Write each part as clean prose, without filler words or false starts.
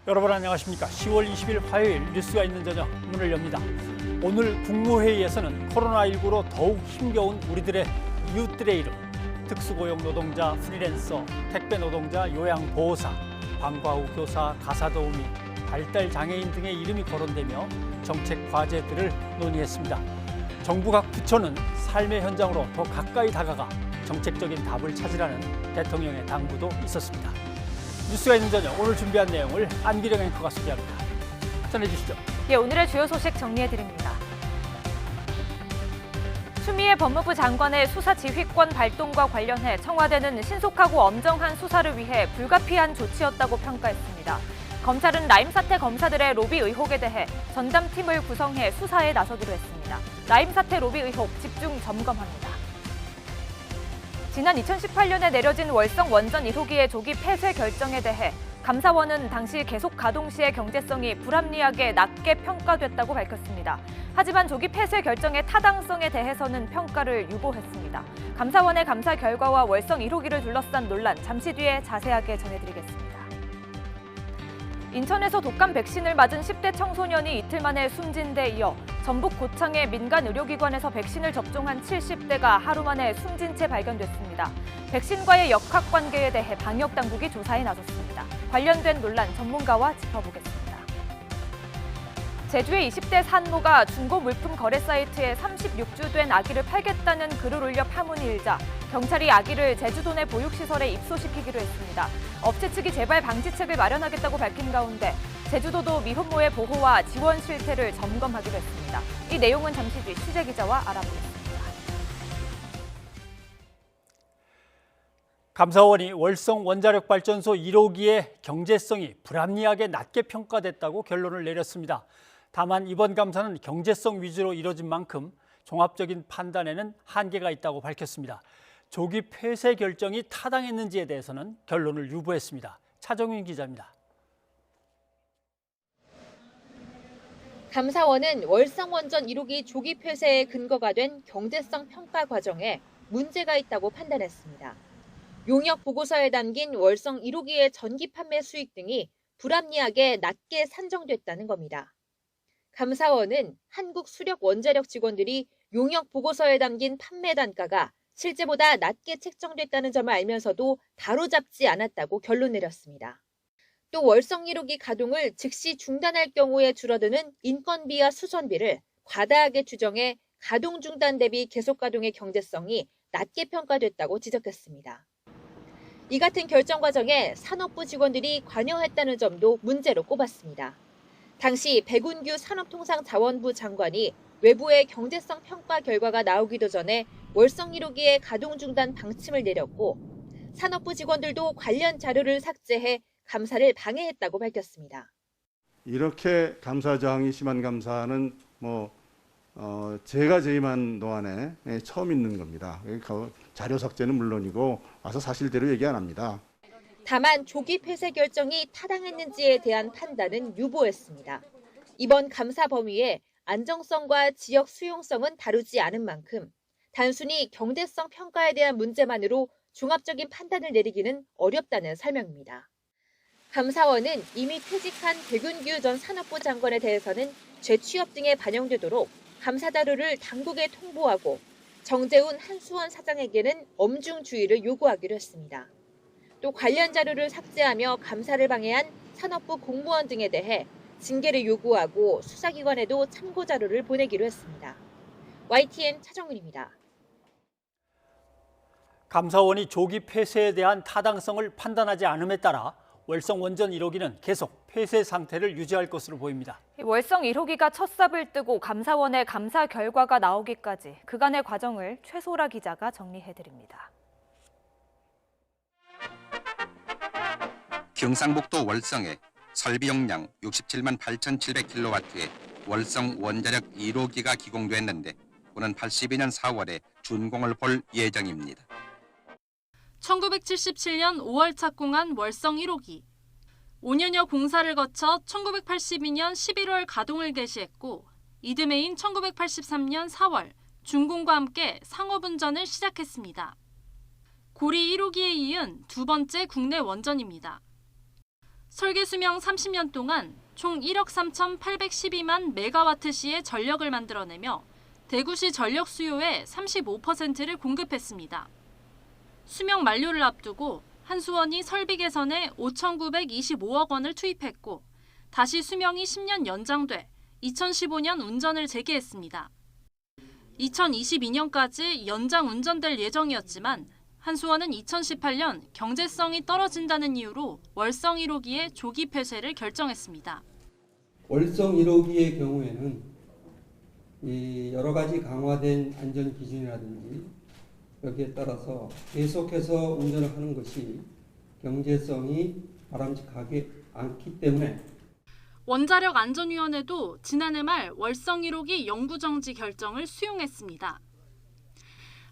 여러분 안녕하십니까. 10월 20일 화요일 뉴스가 있는 저녁 문을 엽니다. 오늘 국무회의에서는 코로나19로 더욱 힘겨운 우리들의 이웃들의 이름, 특수고용 노동자, 프리랜서, 택배 노동자, 요양보호사, 방과후 교사, 가사도우미, 발달장애인 등의 이름이 거론되며 정책 과제들을 논의했습니다. 정부 각 부처는 삶의 현장으로 더 가까이 다가가 정책적인 답을 찾으라는 대통령의 당부도 있었습니다. 뉴스가 있는 저녁 오늘 준비한 내용을 안기령 앵커가 소개합니다. 전해주시죠. 오늘의 주요 소식 정리해드립니다. 추미애 법무부 장관의 수사 지휘권 발동과 관련해 청와대는 신속하고 엄정한 수사를 위해 불가피한 조치였다고 평가했습니다. 검찰은 라임 사태 검사들의 로비 의혹에 대해 전담팀을 구성해 수사에 나서기로 했습니다. 라임 사태 로비 의혹 집중 점검합니다. 지난 2018년에 내려진 월성 원전 1호기의 조기 폐쇄 결정에 대해 감사원은 당시 계속 가동 시의 경제성이 불합리하게 낮게 평가됐다고 밝혔습니다. 하지만 조기 폐쇄 결정의 타당성에 대해서는 평가를 유보했습니다. 감사원의 감사 결과와 월성 1호기를 둘러싼 논란 잠시 뒤에 자세하게 전해드리겠습니다. 인천에서 독감 백신을 맞은 10대 청소년이 이틀 만에 숨진 데 이어 전북 고창의 민간 의료기관에서 백신을 접종한 70대가 하루 만에 숨진 채 발견됐습니다. 백신과의 역학관계에 대해 방역당국이 조사에 나섰습니다. 관련된 논란 전문가와 짚어보겠습니다. 제주의 20대 산모가 중고 물품 거래 사이트에 36주 된 아기를 팔겠다는 글을 올려 파문이 일자 경찰이 아기를 제주도 내 보육시설에 입소시키기로 했습니다. 업체 측이 재발 방지책을 마련하겠다고 밝힌 가운데 제주도도 미혼모의 보호와 지원 실태를 점검하기로 했습니다. 이 내용은 잠시 뒤 취재기자와 알아보겠습니다. 감사원이 월성 원자력발전소 1호기의 경제성이 불합리하게 낮게 평가됐다고 결론을 내렸습니다. 다만 이번 감사는 경제성 위주로 이뤄진 만큼 종합적인 판단에는 한계가 있다고 밝혔습니다. 조기 폐쇄 결정이 타당했는지에 대해서는 결론을 유보했습니다. 차정윤 기자입니다. 감사원은 월성 원전 1호기 조기 폐쇄의 근거가 된 경제성 평가 과정에 문제가 있다고 판단했습니다. 용역 보고서에 담긴 월성 1호기의 전기 판매 수익 등이 불합리하게 낮게 산정됐다는 겁니다. 감사원은 한국 수력 원자력 직원들이 용역 보고서에 담긴 판매 단가가 실제보다 낮게 책정됐다는 점을 알면서도 바로잡지 않았다고 결론 내렸습니다. 또 월성 1호기 가동을 즉시 중단할 경우에 줄어드는 인건비와 수선비를 과다하게 추정해 가동 중단 대비 계속 가동의 경제성이 낮게 평가됐다고 지적했습니다. 이 같은 결정 과정에 산업부 직원들이 관여했다는 점도 문제로 꼽았습니다. 당시 백운규 산업통상자원부 장관이 외부의 경제성 평가 결과가 나오기도 전에 월성 1호기의 가동 중단 방침을 내렸고 산업부 직원들도 관련 자료를 삭제해 감사를 방해했다고 밝혔습니다. 이렇게 감사 저항이 심한 감사는 제가 재임한 동안에 처음 있는 겁니다. 자료 삭제는 물론이고 와서 사실대로 얘기 안 합니다. 다만 조기 폐쇄 결정이 타당했는지에 대한 판단은 유보했습니다. 이번 감사 범위에 안정성과 지역 수용성은 다루지 않은 만큼 단순히 경제성 평가에 대한 문제만으로 종합적인 판단을 내리기는 어렵다는 설명입니다. 감사원은 이미 퇴직한 백운규 전 산업부 장관에 대해서는 재취업 등에 반영되도록 감사 자료를 당국에 통보하고 정재훈 한수원 사장에게는 엄중 주의를 요구하기로 했습니다. 또 관련 자료를 삭제하며 감사를 방해한 산업부 공무원 등에 대해 징계를 요구하고 수사기관에도 참고 자료를 보내기로 했습니다. YTN 차정은입니다. 감사원이 조기 폐쇄에 대한 타당성을 판단하지 않음에 따라 월성 원전 1호기는 계속 폐쇄 상태를 유지할 것으로 보입니다. 월성 1호기가 첫 삽을 뜨고 감사원의 감사 결과가 나오기까지 그간의 과정을 최소라 기자가 정리해드립니다. 경상북도 월성에 설비 용량 67만 8,700kW의 월성 원자력 1호기가 기공됐는데 오는 82년 4월에 준공을 볼 예정입니다. 1977년 5월 착공한 월성 1호기. 5년여 공사를 거쳐 1982년 11월 가동을 개시했고 이듬해인 1983년 4월 준공과 함께 상업운전을 시작했습니다. 고리 1호기에 이은 두 번째 국내 원전입니다. 설계 수명 30년 동안 총 1억 3,812만 메가와트시의 전력을 만들어내며 대구시 전력 수요의 35%를 공급했습니다. 수명 만료를 앞두고 한수원이 설비 개선에 5,925억 원을 투입했고 다시 수명이 10년 연장돼 2015년 운전을 재개했습니다. 2022년까지 연장 운전될 예정이었지만 한수원은 2018년 경제성이 떨어진다는 이유로 월성 1호기의 조기 폐쇄를 결정했습니다. 월성 1호기의 경우에는 여러 가지 강화된 안전 기준이라든지 여기에 따라서 계속해서 운전을 하는 것이 경제성이 바람직하지 않기 때문에 원자력 안전위원회도 지난해 말 월성 1호기 영구정지 결정을 수용했습니다.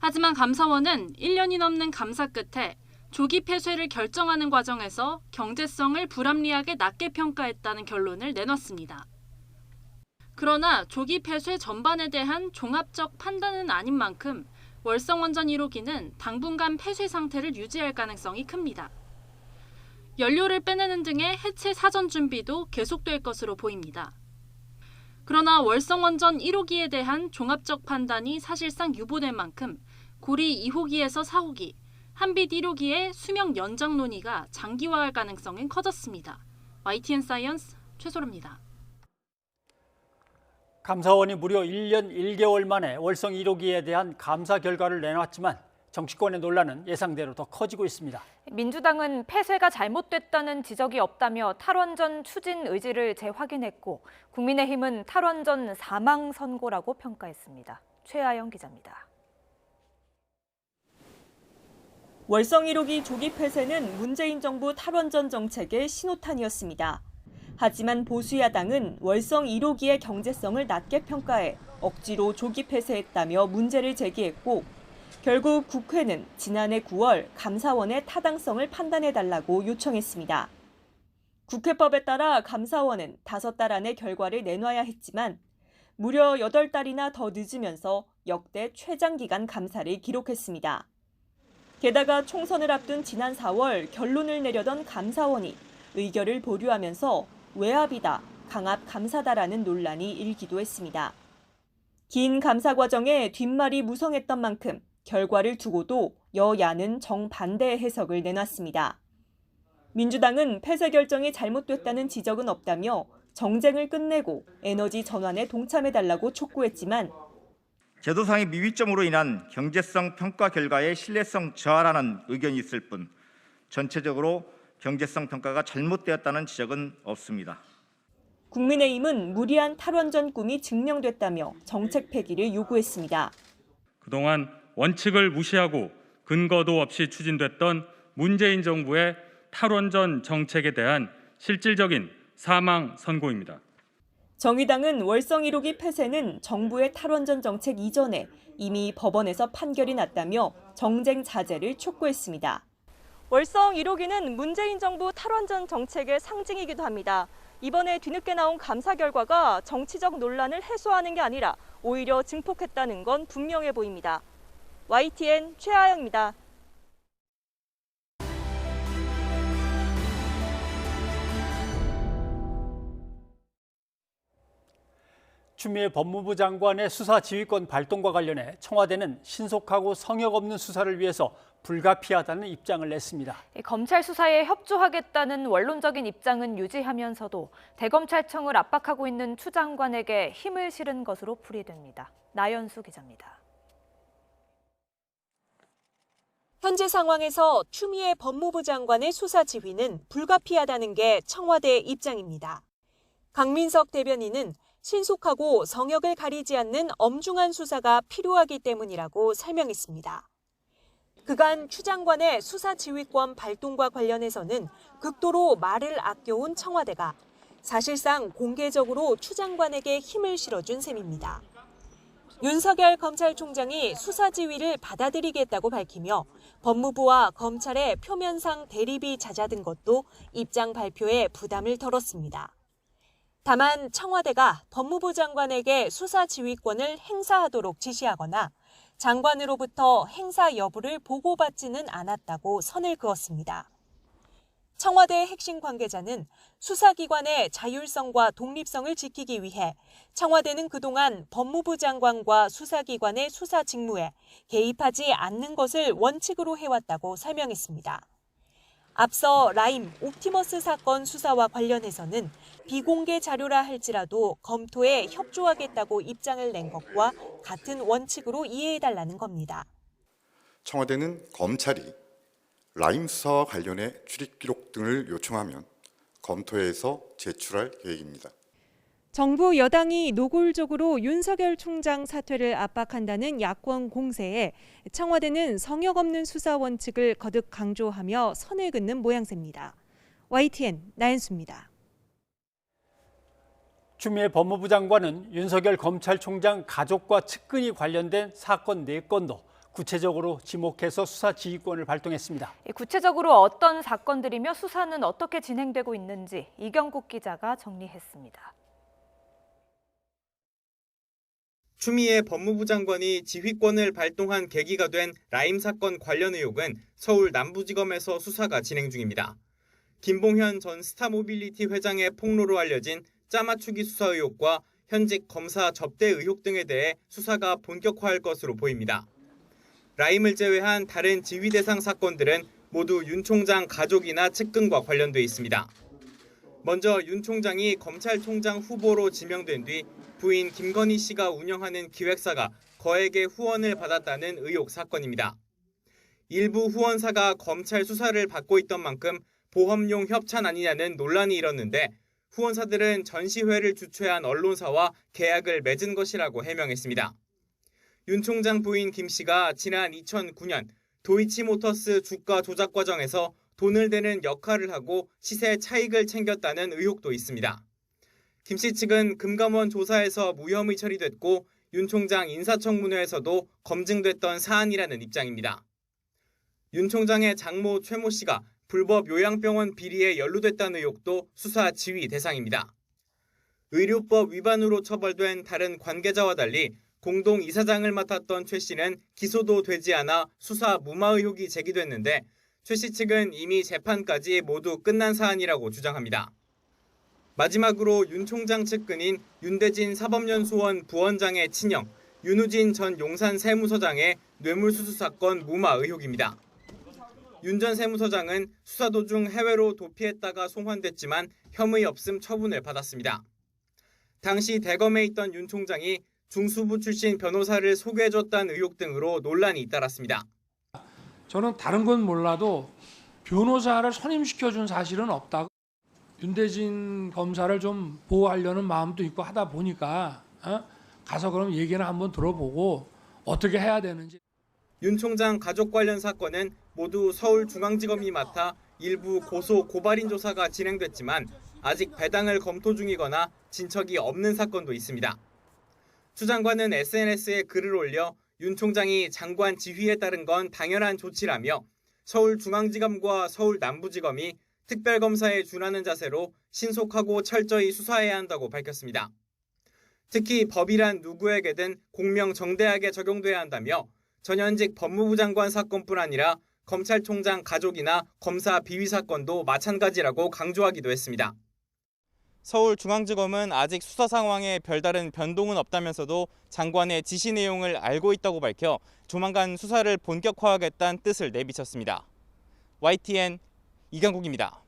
하지만 감사원은 1년이 넘는 감사 끝에 조기 폐쇄를 결정하는 과정에서 경제성을 불합리하게 낮게 평가했다는 결론을 내놨습니다. 그러나 조기 폐쇄 전반에 대한 종합적 판단은 아닌 만큼 월성 원전 1호기는 당분간 폐쇄 상태를 유지할 가능성이 큽니다. 연료를 빼내는 등의 해체 사전 준비도 계속될 것으로 보입니다. 그러나 월성 원전 1호기에 대한 종합적 판단이 사실상 유보된 만큼 고리 2호기에서 4호기, 한빛 1호기의 수명 연장 논의가 장기화할 가능성은 커졌습니다. YTN 사이언스 최소로입니다. 감사원이 무려 1년 1개월 만에 월성 1호기에 대한 감사 결과를 내놨지만 정치권의 논란은 예상대로 더 커지고 있습니다. 민주당은 폐쇄가 잘못됐다는 지적이 없다며 탈원전 추진 의지를 재확인했고 국민의힘은 탈원전 사망 선고라고 평가했습니다. 최아영 기자입니다. 월성 1호기 조기 폐쇄는 문재인 정부 탈원전 정책의 신호탄이었습니다. 하지만 보수야당은 월성 1호기의 경제성을 낮게 평가해 억지로 조기 폐쇄했다며 문제를 제기했고 결국 국회는 지난해 9월 감사원의 타당성을 판단해달라고 요청했습니다. 국회법에 따라 감사원은 5달 안에 결과를 내놔야 했지만 무려 8달이나 더 늦으면서 역대 최장기간 감사를 기록했습니다. 게다가 총선을 앞둔 지난 4월 결론을 내려던 감사원이 의결을 보류하면서 외압이다, 강압 감사다라는 논란이 일기도 했습니다. 긴 감사 과정에 뒷말이 무성했던 만큼 결과를 두고도 여야는 정반대 해석을 내놨습니다. 민주당은 폐쇄 결정이 잘못됐다는 지적은 없다며 정쟁을 끝내고 에너지 전환에 동참해달라고 촉구했지만 제도상의 미비점으로 인한 경제성 평가 결과의 신뢰성 저하라는 의견이 있을 뿐 전체적으로 경제성 평가가 잘못되었다는 지적은 없습니다. 국민의힘은 무리한 탈원전 꿈이 증명됐다며 정책 폐기를 요구했습니다. 그동안 원칙을 무시하고 근거도 없이 추진됐던 문재인 정부의 탈원전 정책에 대한 실질적인 사망 선고입니다. 정의당은 월성 1호기 폐쇄는 정부의 탈원전 정책 이전에 이미 법원에서 판결이 났다며 정쟁 자제를 촉구했습니다. 월성 1호기는 문재인 정부 탈원전 정책의 상징이기도 합니다. 이번에 뒤늦게 나온 감사 결과가 정치적 논란을 해소하는 게 아니라 오히려 증폭했다는 건 분명해 보입니다. YTN 최아영입니다. 추미애 법무부 장관의 수사 지휘권 발동과 관련해 청와대는 신속하고 성역 없는 수사를 위해서 불가피하다는 입장을 냈습니다. 검찰 수사에 협조하겠다는 원론적인 입장은 유지하면서도 대검찰청을 압박하고 있는 추 장관에게 힘을 실은 것으로 풀이됩니다. 나연수 기자입니다. 현재 상황에서 추미애 법무부 장관의 수사 지휘는 불가피하다는 게 청와대의 입장입니다. 강민석 대변인은 신속하고 성역을 가리지 않는 엄중한 수사가 필요하기 때문이라고 설명했습니다. 그간 추 장관의 수사 지휘권 발동과 관련해서는 극도로 말을 아껴온 청와대가 사실상 공개적으로 추 장관에게 힘을 실어준 셈입니다. 윤석열 검찰총장이 수사 지휘를 받아들이겠다고 밝히며 법무부와 검찰의 표면상 대립이 잦아든 것도 입장 발표에 부담을 덜었습니다. 다만 청와대가 법무부 장관에게 수사 지휘권을 행사하도록 지시하거나 장관으로부터 행사 여부를 보고받지는 않았다고 선을 그었습니다. 청와대 핵심 관계자는 수사기관의 자율성과 독립성을 지키기 위해 청와대는 그동안 법무부 장관과 수사기관의 수사 직무에 개입하지 않는 것을 원칙으로 해왔다고 설명했습니다. 앞서 라임, 옵티머스 사건 수사와 관련해서는 비공개 자료라 할지라도 검토에 협조하겠다고 입장을 낸 것과 같은 원칙으로 이해해달라는 겁니다. 청와대는 검찰이 라임 수사와 관련해 출입 기록 등을 요청하면 검토해서 제출할 계획입니다. 정부 여당이 노골적으로 윤석열 총장 사퇴를 압박한다는 야권 공세에 청와대는 성역 없는 수사 원칙을 거듭 강조하며 선을 긋는 모양새입니다. YTN 나연수입니다. 추미애 법무부 장관은 윤석열 검찰총장 가족과 측근이 관련된 사건 4건도 구체적으로 지목해서 수사 지휘권을 발동했습니다. 구체적으로 어떤 사건들이며 수사는 어떻게 진행되고 있는지 이경국 기자가 정리했습니다. 추미애 법무부 장관이 지휘권을 발동한 계기가 된 라임 사건 관련 의혹은 서울 남부지검에서 수사가 진행 중입니다. 김봉현 전 스타모빌리티 회장의 폭로로 알려진 짜맞추기 수사 의혹과 현직 검사 접대 의혹 등에 대해 수사가 본격화할 것으로 보입니다. 라임을 제외한 다른 지휘 대상 사건들은 모두 윤 총장 가족이나 측근과 관련돼 있습니다. 먼저 윤 총장이 검찰총장 후보로 지명된 뒤 부인 김건희 씨가 운영하는 기획사가 거액의 후원을 받았다는 의혹 사건입니다. 일부 후원사가 검찰 수사를 받고 있던 만큼 보험용 협찬 아니냐는 논란이 일었는데 후원사들은 전시회를 주최한 언론사와 계약을 맺은 것이라고 해명했습니다. 윤 총장 부인 김 씨가 지난 2009년 도이치모터스 주가 조작 과정에서 돈을 대는 역할을 하고 시세 차익을 챙겼다는 의혹도 있습니다. 김 씨 측은 금감원 조사에서 무혐의 처리됐고 윤 총장 인사청문회에서도 검증됐던 사안이라는 입장입니다. 윤 총장의 장모 최모 씨가 불법 요양병원 비리에 연루됐다는 의혹도 수사 지휘 대상입니다. 의료법 위반으로 처벌된 다른 관계자와 달리 공동 이사장을 맡았던 최 씨는 기소도 되지 않아 수사 무마 의혹이 제기됐는데 최 씨 측은 이미 재판까지 모두 끝난 사안이라고 주장합니다. 마지막으로 윤 총장 측근인 윤대진 사법연수원 부원장의 친형 윤우진 전 용산 세무서장의 뇌물수수 사건 무마 의혹입니다. 윤 전 세무서장은 수사 도중 해외로 도피했다가 송환됐지만 혐의 없음 처분을 받았습니다. 당시 대검에 있던 윤 총장이 중수부 출신 변호사를 소개해줬다는 의혹 등으로 논란이 잇따랐습니다. 저는 다른 건 몰라도 변호사를 선임시켜준 사실은 없다고. 윤대진 검사를 좀 보호하려는 마음도 있고 하다 보니까 가서 그럼 얘기나 한번 들어보고 어떻게 해야 되는지. 윤 총장 가족 관련 사건은 모두 서울중앙지검이 맡아 일부 고소 고발인 조사가 진행됐지만 아직 배당을 검토 중이거나 진척이 없는 사건도 있습니다. 추 장관은 SNS에 글을 올려 윤 총장이 장관 지휘에 따른 건 당연한 조치라며 서울중앙지검과 서울남부지검이 특별검사에 준하는 자세로 신속하고 철저히 수사해야 한다고 밝혔습니다. 특히 법이란 누구에게든 공명정대하게 적용돼야 한다며 전현직 법무부 장관 사건뿐 아니라 검찰총장 가족이나 검사 비위 사건도 마찬가지라고 강조하기도 했습니다. 서울중앙지검은 아직 수사 상황에 별다른 변동은 없다면서도 장관의 지시 내용을 알고 있다고 밝혀 조만간 수사를 본격화하겠다는 뜻을 내비쳤습니다. YTN 이경국입니다.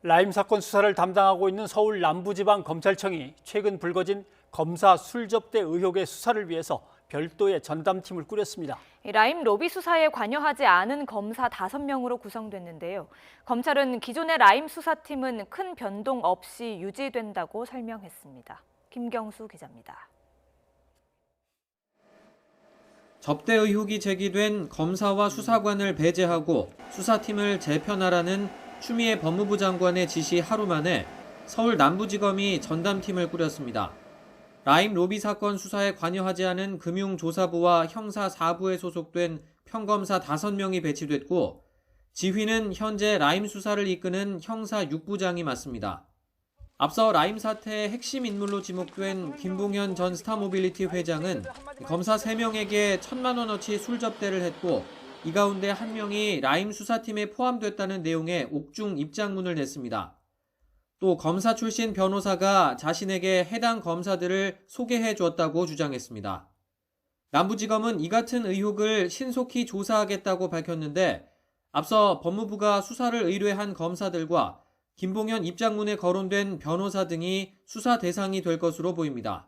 라임 사건 수사를 담당하고 있는 서울 남부지방검찰청이 최근 불거진 검사 술접대 의혹의 수사를 위해서 별도의 전담팀을 꾸렸습니다. 라임 로비 수사에 관여하지 않은 검사 5명으로 구성됐는데요. 검찰은 기존의 라임 수사팀은 큰 변동 없이 유지된다고 설명했습니다. 김경수 기자입니다. 접대 의혹이 제기된 검사와 수사관을 배제하고 수사팀을 재편하라는 추미애 법무부 장관의 지시 하루 만에 서울 남부지검이 전담팀을 꾸렸습니다. 라임 로비 사건 수사에 관여하지 않은 금융조사부와 형사 4부에 소속된 평검사 5명이 배치됐고 지휘는 현재 라임 수사를 이끄는 형사 6부장이 맡습니다. 앞서 라임 사태의 핵심 인물로 지목된 김봉현 전 스타모빌리티 회장은 검사 3명에게 1,000만 원어치 술 접대를 했고 이 가운데 한 명이 라임 수사팀에 포함됐다는 내용의 옥중 입장문을 냈습니다. 또 검사 출신 변호사가 자신에게 해당 검사들을 소개해 주었다고 주장했습니다. 남부지검은 이 같은 의혹을 신속히 조사하겠다고 밝혔는데 앞서 법무부가 수사를 의뢰한 검사들과 김봉현 입장문에 거론된 변호사 등이 수사 대상이 될 것으로 보입니다.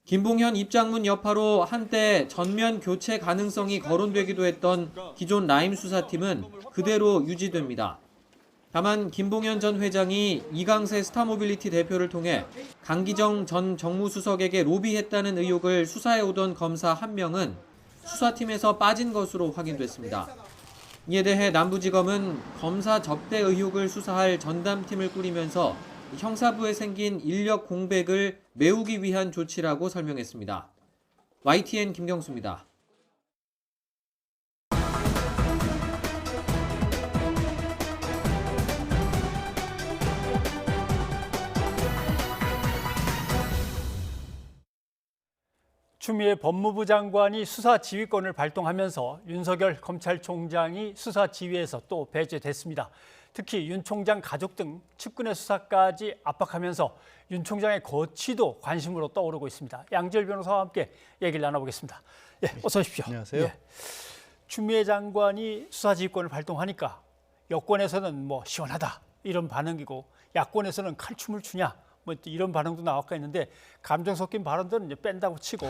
김봉현 입장문 여파로 한때 전면 교체 가능성이 거론되기도 했던 기존 라임 수사팀은 그대로 유지됩니다. 다만 김봉현 전 회장이 이강세 스타모빌리티 대표를 통해 강기정 전 정무수석에게 로비했다는 의혹을 수사해오던 검사 한 명은 수사팀에서 빠진 것으로 확인됐습니다. 이에 대해 남부지검은 검사 접대 의혹을 수사할 전담팀을 꾸리면서 형사부에 생긴 인력 공백을 메우기 위한 조치라고 설명했습니다. YTN 김경수입니다. 추미애 법무부 장관이 수사 지휘권을 발동하면서 윤석열 검찰총장이 수사 지휘에서 또 배제됐습니다. 특히 윤 총장 가족 등 측근의 수사까지 압박하면서 윤 총장의 거취도 관심으로 떠오르고 있습니다. 양지열 변호사와 함께 얘기를 나눠보겠습니다. 예, 어서 오십시오. 안녕하세요. 예. 추미애 장관이 수사 지휘권을 발동하니까 여권에서는 뭐 시원하다 이런 반응이고 야권에서는 칼춤을 추냐 뭐 이런 반응도 나왔고 있는데 감정 섞인 발언들은 이제 뺀다고 치고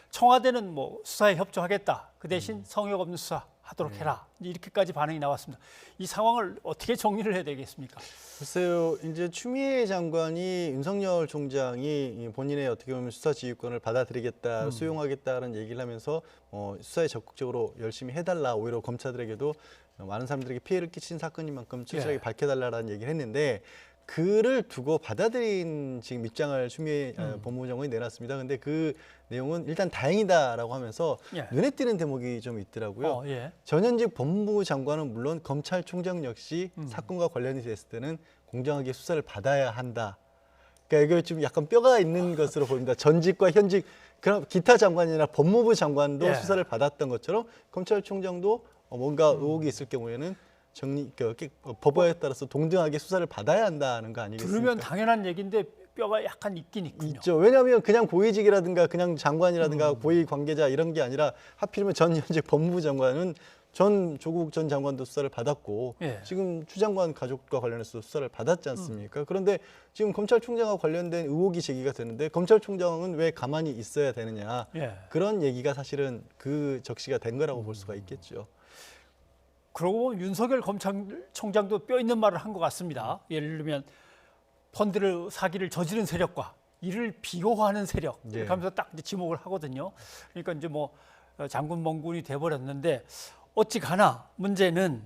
청와대는 뭐 수사에 협조하겠다. 그 대신 성역 없는 수사 하도록 해라. 이렇게까지 반응이 나왔습니다. 이 상황을 어떻게 정리를 해야 되겠습니까? 글쎄요, 이제 추미애 장관이 윤석열 총장이 본인의 어떻게 보면 수사 지휘권을 받아들이겠다, 수용하겠다는 얘기를 하면서 수사에 적극적으로 열심히 해달라. 오히려 검사들에게도 많은 사람들에게 피해를 끼친 사건인 만큼 철저하게 밝혀달라는 얘기를 했는데 그를 두고 받아들인 지금 입장을 추미애 법무부 장관이 내놨습니다. 근데 그 내용은 일단 다행이다라고 하면서 눈에 띄는 대목이 좀 있더라고요. 전현직 법무부 장관은 물론 검찰총장 역시 사건과 관련이 됐을 때는 공정하게 수사를 받아야 한다. 그러니까 이게 좀 약간 뼈가 있는 것으로 보입니다. 전직과 현직, 그럼 기타 장관이 아니라 법무부 장관도 수사를 받았던 것처럼 검찰총장도 뭔가 의혹이 있을 경우에는 법에 따라서 동등하게 수사를 받아야 한다는 거 아니겠습니까? 들으면 당연한 얘기인데 뼈가 약간 있긴 있군요. 있죠. 왜냐하면 그냥 고위직이라든가 그냥 장관이라든가 고위 관계자 이런 게 아니라 하필이면 전 현직 법무부 장관은 전 조국 전 장관도 수사를 받았고 지금 추 장관 가족과 관련해서 수사를 받았지 않습니까? 그런데 지금 검찰총장과 관련된 의혹이 제기가 되는데 검찰총장은 왜 가만히 있어야 되느냐. 그런 얘기가 사실은 그 적시가 된 거라고 볼 수가 있겠죠. 그러고 보면 윤석열 검찰총장도 뼈 있는 말을 한 것 같습니다. 예를 들면 펀드를 사기를 저지른 세력과 이를 비호하는 세력 이렇게 하면서 딱 이제 지목을 하거든요. 그러니까 이제 뭐 장군 멍군이 돼버렸는데 어찌 가나 문제는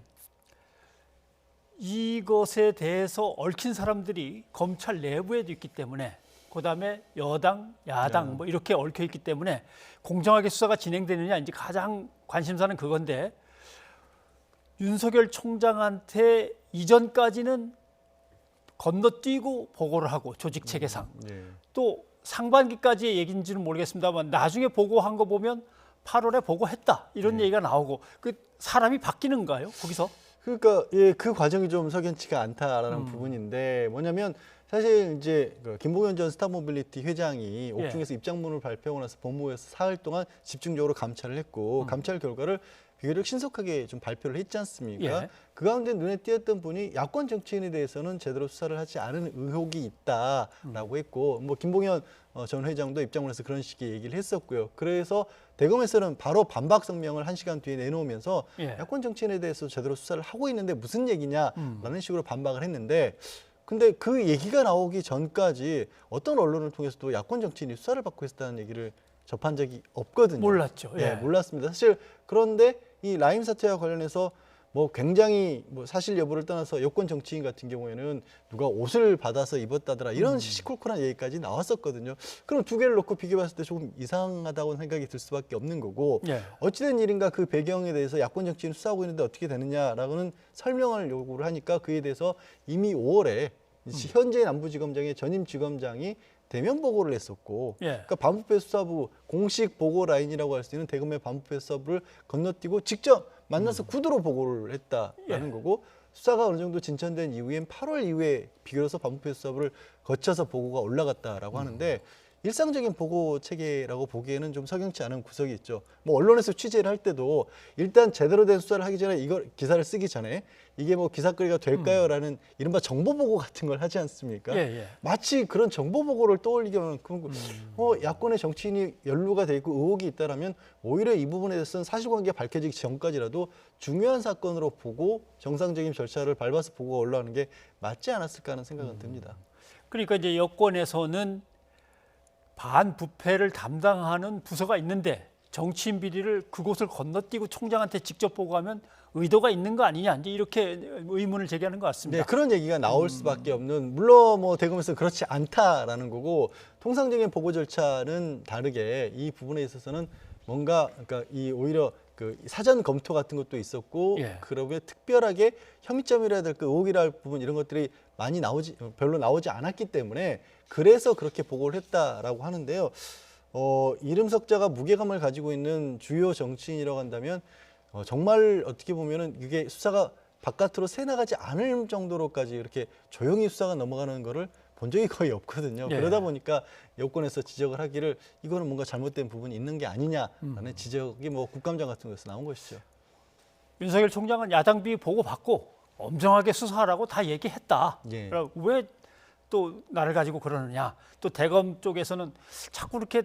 이것에 대해서 얽힌 사람들이 검찰 내부에도 있기 때문에 그다음에 여당, 야당 뭐 이렇게 얽혀 있기 때문에 공정하게 수사가 진행되느냐 이제 가장 관심사는 그건데 윤석열 총장한테 이전까지는 건너뛰고 보고를 하고 조직 체계상 또 상반기까지의 얘기인지는 모르겠습니다만 나중에 보고한 거 보면 8월에 보고했다 이런 얘기가 나오고 그 사람이 바뀌는가요? 거기서? 그러니까 그 과정이 좀 석연치가 않다라는 부분인데 뭐냐면 사실 이제 김봉현 전 스타모빌리티 회장이 옥중에서 입장문을 발표하고 나서 법무부에서 사흘 동안 집중적으로 감찰을 했고 감찰 결과를 비교적 신속하게 좀 발표를 했지 않습니까? 그 가운데 눈에 띄었던 분이 야권 정치인에 대해서는 제대로 수사를 하지 않은 의혹이 있다라고 했고 뭐 김봉현 전 회장도 입장문에서 그런 식의 얘기를 했었고요. 그래서 대검에서는 바로 반박 성명을 1시간 뒤에 내놓으면서 야권 정치인에 대해서 제대로 수사를 하고 있는데 무슨 얘기냐라는 식으로 반박을 했는데 근데 그 얘기가 나오기 전까지 어떤 언론을 통해서도 야권 정치인이 수사를 받고 있었다는 얘기를 접한 적이 없거든요. 몰랐죠. 몰랐습니다. 사실 그런데 이 라임 사태와 관련해서 뭐 굉장히 뭐 사실 여부를 떠나서 여권 정치인 같은 경우에는 누가 옷을 받아서 입었다더라 이런 시시콜콜한 얘기까지 나왔었거든요. 그럼 두 개를 놓고 비교했을 때 조금 이상하다고 생각이 들 수밖에 없는 거고 어찌된 일인가 그 배경에 대해서 야권 정치인 수사하고 있는데 어떻게 되느냐라고는 설명을 요구를 하니까 그에 대해서 이미 5월에 현재 남부지검장의 전임 지검장이 대면 보고를 했었고, 예. 그러니까 반부패 수사부 공식 보고 라인이라고 할 수 있는 대검의 반부패 수사부를 건너뛰고 직접 만나서 구두로 보고를 했다라는 거고, 수사가 어느 정도 진전된 이후엔 8월 이후에 비교해서 반부패 수사부를 거쳐서 보고가 올라갔다라고 하는데, 일상적인 보고 체계라고 보기에는 좀 석연치 않은 구석이 있죠. 뭐 언론에서 취재를 할 때도 일단 제대로 된 수사를 하기 전에 이걸 기사를 쓰기 전에 이게 뭐 기사거리가 될까요?라는 이른바 정보 보고 같은 걸 하지 않습니까? 마치 그런 정보 보고를 떠올리게 하는 야권의 정치인이 연루가 돼 있고 의혹이 있다라면 오히려 이 부분에 대해서는 사실관계가 밝혀지기 전까지라도 중요한 사건으로 보고 정상적인 절차를 밟아서 보고가 올라오는 게 맞지 않았을까 하는 생각은 듭니다. 그러니까 이제 여권에서는 반부패를 담당하는 부서가 있는데 정치인 비리를 그곳을 건너뛰고 총장한테 직접 보고하면 의도가 있는 거 아니냐, 이제 이렇게 의문을 제기하는 것 같습니다. 네, 그런 얘기가 나올 수밖에 없는, 물론 뭐 대검에서 그렇지 않다라는 거고, 통상적인 보고 절차는 다르게 이 부분에 있어서는 뭔가 그러니까 이 오히려 그 사전 검토 같은 것도 있었고, 그러게 특별하게 혐의점이라 해야 될 그 의혹이라 할 부분 이런 것들이 별로 나오지 않았기 때문에 그래서 그렇게 보고를 했다라고 하는데요. 이름석자가 무게감을 가지고 있는 주요 정치인이라고 한다면 정말 어떻게 보면은 이게 수사가 바깥으로 새나가지 않을 정도로까지 이렇게 조용히 수사가 넘어가는 거를 본 적이 거의 없거든요. 그러다 보니까 여권에서 지적을 하기를 이거는 뭔가 잘못된 부분이 있는 게 아니냐라는 지적이 뭐 국감장 같은 곳에서 나온 것이죠. 윤석열 총장은 야당 비위 보고받고 엄정하게 수사하라고 다 얘기했다. 왜 또 나를 가지고 그러느냐. 또 대검 쪽에서는 자꾸 이렇게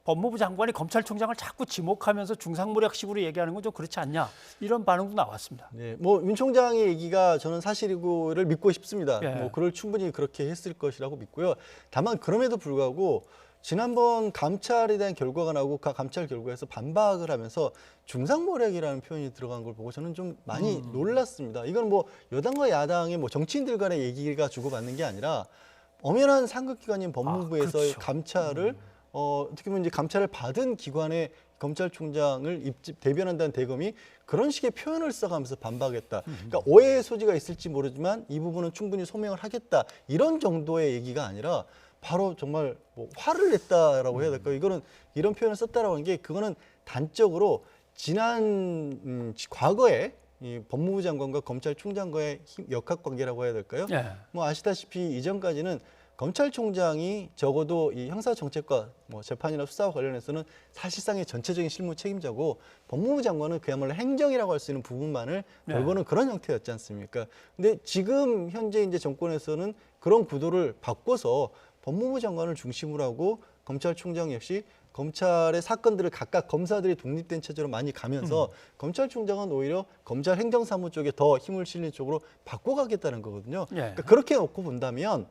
법무부 장관이 검찰총장을 자꾸 지목하면서 중상모략식으로 얘기하는 건 좀 그렇지 않냐, 이런 반응도 나왔습니다. 네, 뭐 윤 총장의 얘기가 저는 사실이고를 믿고 싶습니다. 뭐 그걸 충분히 그렇게 했을 것이라고 믿고요. 다만 그럼에도 불구하고 지난번 감찰에 대한 결과가 나오고 그 감찰 결과에서 반박을 하면서 중상모략이라는 표현이 들어간 걸 보고 저는 좀 많이 놀랐습니다. 이건 뭐 여당과 야당의 뭐 정치인들 간의 얘기가 주고받는 게 아니라 엄연한 상급기관인 법무부에서의 감찰을 어떻게 보면 이제 감찰을 받은 기관의 검찰총장을 대변한다는 대검이 그런 식의 표현을 써가면서 반박했다. 그러니까 오해의 소지가 있을지 모르지만 이 부분은 충분히 소명을 하겠다. 이런 정도의 얘기가 아니라 바로 정말 뭐 화를 냈다라고 해야 될까요? 이거는 이런 표현을 썼다라고 하는 게 그거는 단적으로 지난 과거에 이 법무부 장관과 검찰총장과의 역학관계라고 해야 될까요? 뭐 아시다시피 이전까지는 검찰총장이 적어도 이 형사정책과 뭐 재판이나 수사와 관련해서는 사실상의 전체적인 실무 책임자고, 법무부 장관은 그야말로 행정이라고 할 수 있는 부분만을 돌보는 그런 형태였지 않습니까? 근데 지금 현재 이제 정권에서는 그런 구도를 바꿔서 법무부 장관을 중심으로 하고 검찰총장 역시 검찰의 사건들을 각각 검사들이 독립된 체제로 많이 가면서 검찰총장은 오히려 검찰 행정사무 쪽에 더 힘을 실린 쪽으로 바꿔가겠다는 거거든요. 그러니까 그렇게 놓고 본다면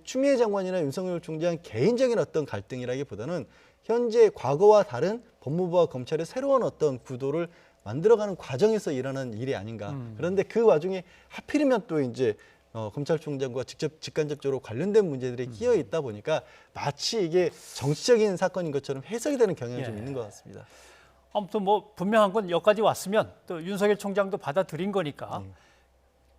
추미애 장관이나 윤석열 총장 개인적인 어떤 갈등이라기보다는 현재 과거와 다른 법무부와 검찰의 새로운 어떤 구도를 만들어가는 과정에서 일어나는 일이 아닌가. 그런데 그 와중에 하필이면 또 이제 검찰총장과 직간접적으로 관련된 문제들이 끼어 있다 보니까 마치 이게 정치적인 사건인 것처럼 해석이 되는 경향이 좀 있는 것 같습니다. 아무튼 뭐 분명한 건 여기까지 왔으면 또 윤석열 총장도 받아들인 거니까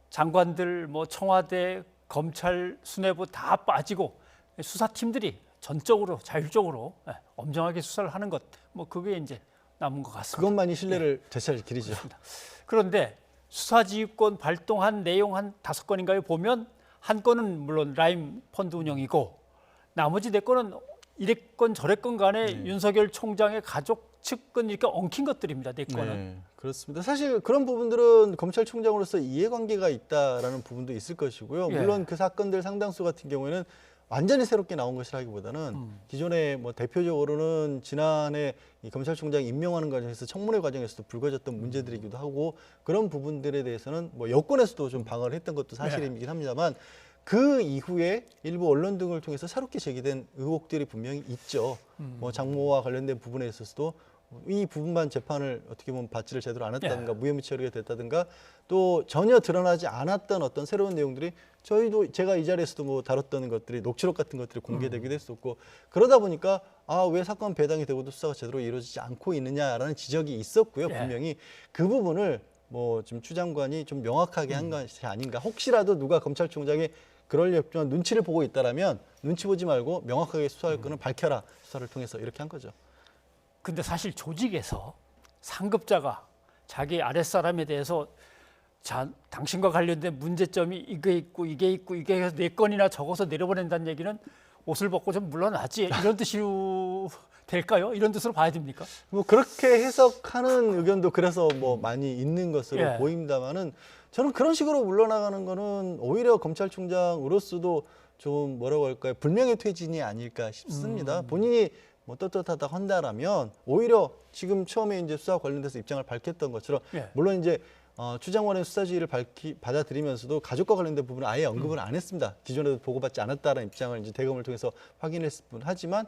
장관들, 뭐 청와대, 검찰, 수뇌부 다 빠지고 수사팀들이 전적으로 자율적으로 엄정하게 수사를 하는 것, 뭐 그게 이제 남은 것 같습니다. 그것만이 신뢰를 되찾을 길이죠. 그런데 수사지휘권 발동한 내용 한 5건인가요? 보면 한 건은 물론 라임 펀드 운영이고 나머지 4건은 이랬건 저랬건 간에 윤석열 총장의 가족 측근 이렇게 엉킨 것들입니다. 4건은. 네, 그렇습니다. 사실 그런 부분들은 검찰총장으로서 이해관계가 있다라는 부분도 있을 것이고요. 물론 그 사건들 상당수 같은 경우에는 완전히 새롭게 나온 것이라기보다는 기존에 뭐 대표적으로는 지난해 이 검찰총장 임명하는 과정에서 청문회 과정에서도 불거졌던 문제들이기도 하고, 그런 부분들에 대해서는 뭐 여권에서도 좀 방어를 했던 것도 사실이긴 합니다만 그 이후에 일부 언론 등을 통해서 새롭게 제기된 의혹들이 분명히 있죠. 뭐 장모와 관련된 부분에 있어서도 이 부분만 재판을 어떻게 보면 받지를 제대로 않았다든가 무혐의 처리가 됐다든가 또 전혀 드러나지 않았던 어떤 새로운 내용들이 저희도 제가 이 자리에서도 뭐 다뤘던 것들이 녹취록 같은 것들이 공개되기도 했었고, 그러다 보니까 왜 사건 배당이 되고도 수사가 제대로 이루어지지 않고 있느냐라는 지적이 있었고요. 분명히 그 부분을 뭐 지금 추 장관이 좀 명확하게 한 것이 아닌가. 혹시라도 누가 검찰총장의 그럴 리 없지만 눈치를 보고 있다라면 눈치 보지 말고 명확하게 수사할 건은 밝혀라. 수사를 통해서 이렇게 한 거죠. 근데 사실 조직에서 상급자가 자기 아랫사람에 대해서 자, 당신과 관련된 문제점이 이게 있고 이게 있고 이게 해서 4건이나 적어서 내려보낸다는 얘기는 옷을 벗고 좀 물러나지 이런 뜻으로 될까요? 이런 뜻으로 봐야 됩니까? 뭐 그렇게 해석하는 의견도 그래서 뭐 많이 있는 것으로 예. 보입니다만은 저는 그런 식으로 물러나가는 거는 오히려 검찰총장으로서도 좀 뭐라고 할까요? 불명예 퇴진이 아닐까 싶습니다. 본인이 뭐 떳떳하다 한다라면 오히려 지금 처음에 이제 수사 관련돼서 입장을 밝혔던 것처럼 예. 물론 이제 추장관의 수사지휘를 받아들이면서도 가족과 관련된 부분은 아예 언급을 안 했습니다. 기존에도 보고받지 않았다는 입장을 이제 대검을 통해서 확인했을 뿐. 하지만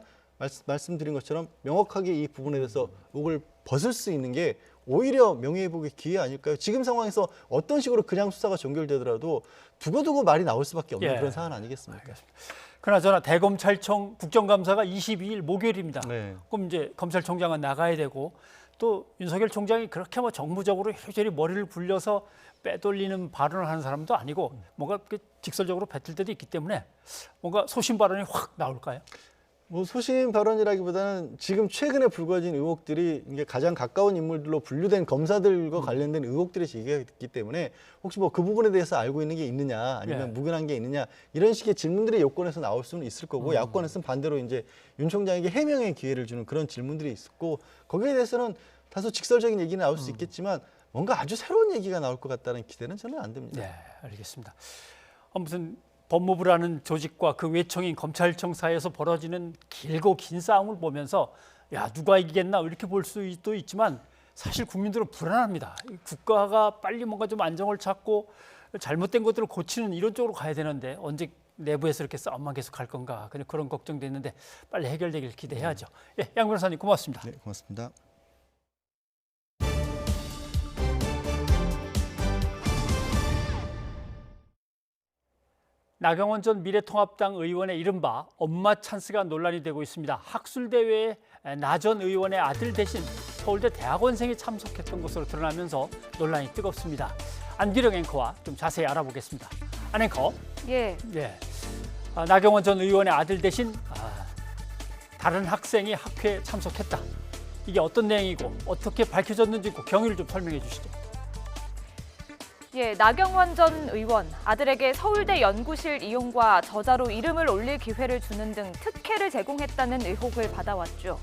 말씀드린 것처럼 명확하게 이 부분에 대해서 의혹을 벗을 수 있는 게 오히려 명예회복의 기회 아닐까요? 지금 상황에서 어떤 식으로 그냥 수사가 종결되더라도 두고두고 말이 나올 수밖에 없는 예. 그런 상황 아니겠습니까? 알겠습니다. 그나저나 대검찰청 국정감사가 22일 목요일입니다. 네. 그럼 이제 검찰총장은 나가야 되고 또 윤석열 총장이 그렇게 뭐 정무적으로 이리저리 머리를 굴려서 빼돌리는 발언을 하는 사람도 아니고 뭔가 직설적으로 뱉을 때도 있기 때문에 뭔가 소신 발언이 확 나올까요? 뭐 소신 발언이라기보다는 지금 최근에 불거진 의혹들이 이게 가장 가까운 인물들로 분류된 검사들과 관련된 의혹들이 제기가 됐기 때문에 혹시 뭐 그 부분에 대해서 알고 있는 게 있느냐 아니면 예. 묵인한 게 있느냐 이런 식의 질문들이 여권에서 나올 수는 있을 거고 야권에서는 반대로 이제 윤 총장에게 해명의 기회를 주는 그런 질문들이 있었고 거기에 대해서는 다소 직설적인 얘기는 나올 수 있겠지만 뭔가 아주 새로운 얘기가 나올 것 같다는 기대는 저는 안 됩니다. 네, 알겠습니다. 무슨 법무부라는 조직과 그 외청인 검찰청 사이에서 벌어지는 길고 긴 싸움을 보면서 야 누가 이기겠나 이렇게 볼 수도 있지만 사실 국민들은 불안합니다. 국가가 빨리 뭔가 좀 안정을 찾고 잘못된 것들을 고치는 이런 쪽으로 가야 되는데 언제 내부에서 이렇게 싸움만 계속 할 건가 그런 걱정도 있는데 빨리 해결되길 기대해야죠. 예, 양 변호사님 고맙습니다. 네, 고맙습니다. 나경원 전 미래통합당 의원의 이른바 엄마 찬스가 논란이 되고 있습니다. 학술대회에 나 전 의원의 아들 대신 서울대 대학원생이 참석했던 것으로 드러나면서 논란이 뜨겁습니다. 안기령 앵커와 좀 자세히 알아보겠습니다. 안 앵커. 예. 예. 나경원 전 의원의 아들 대신 다른 학생이 학회에 참석했다. 이게 어떤 내용이고 어떻게 밝혀졌는지 그 경위를 좀 설명해 주시죠. 예, 나경원 전 의원, 아들에게 서울대 연구실 이용과 저자로 이름을 올릴 기회를 주는 등 특혜를 제공했다는 의혹을 받아왔죠.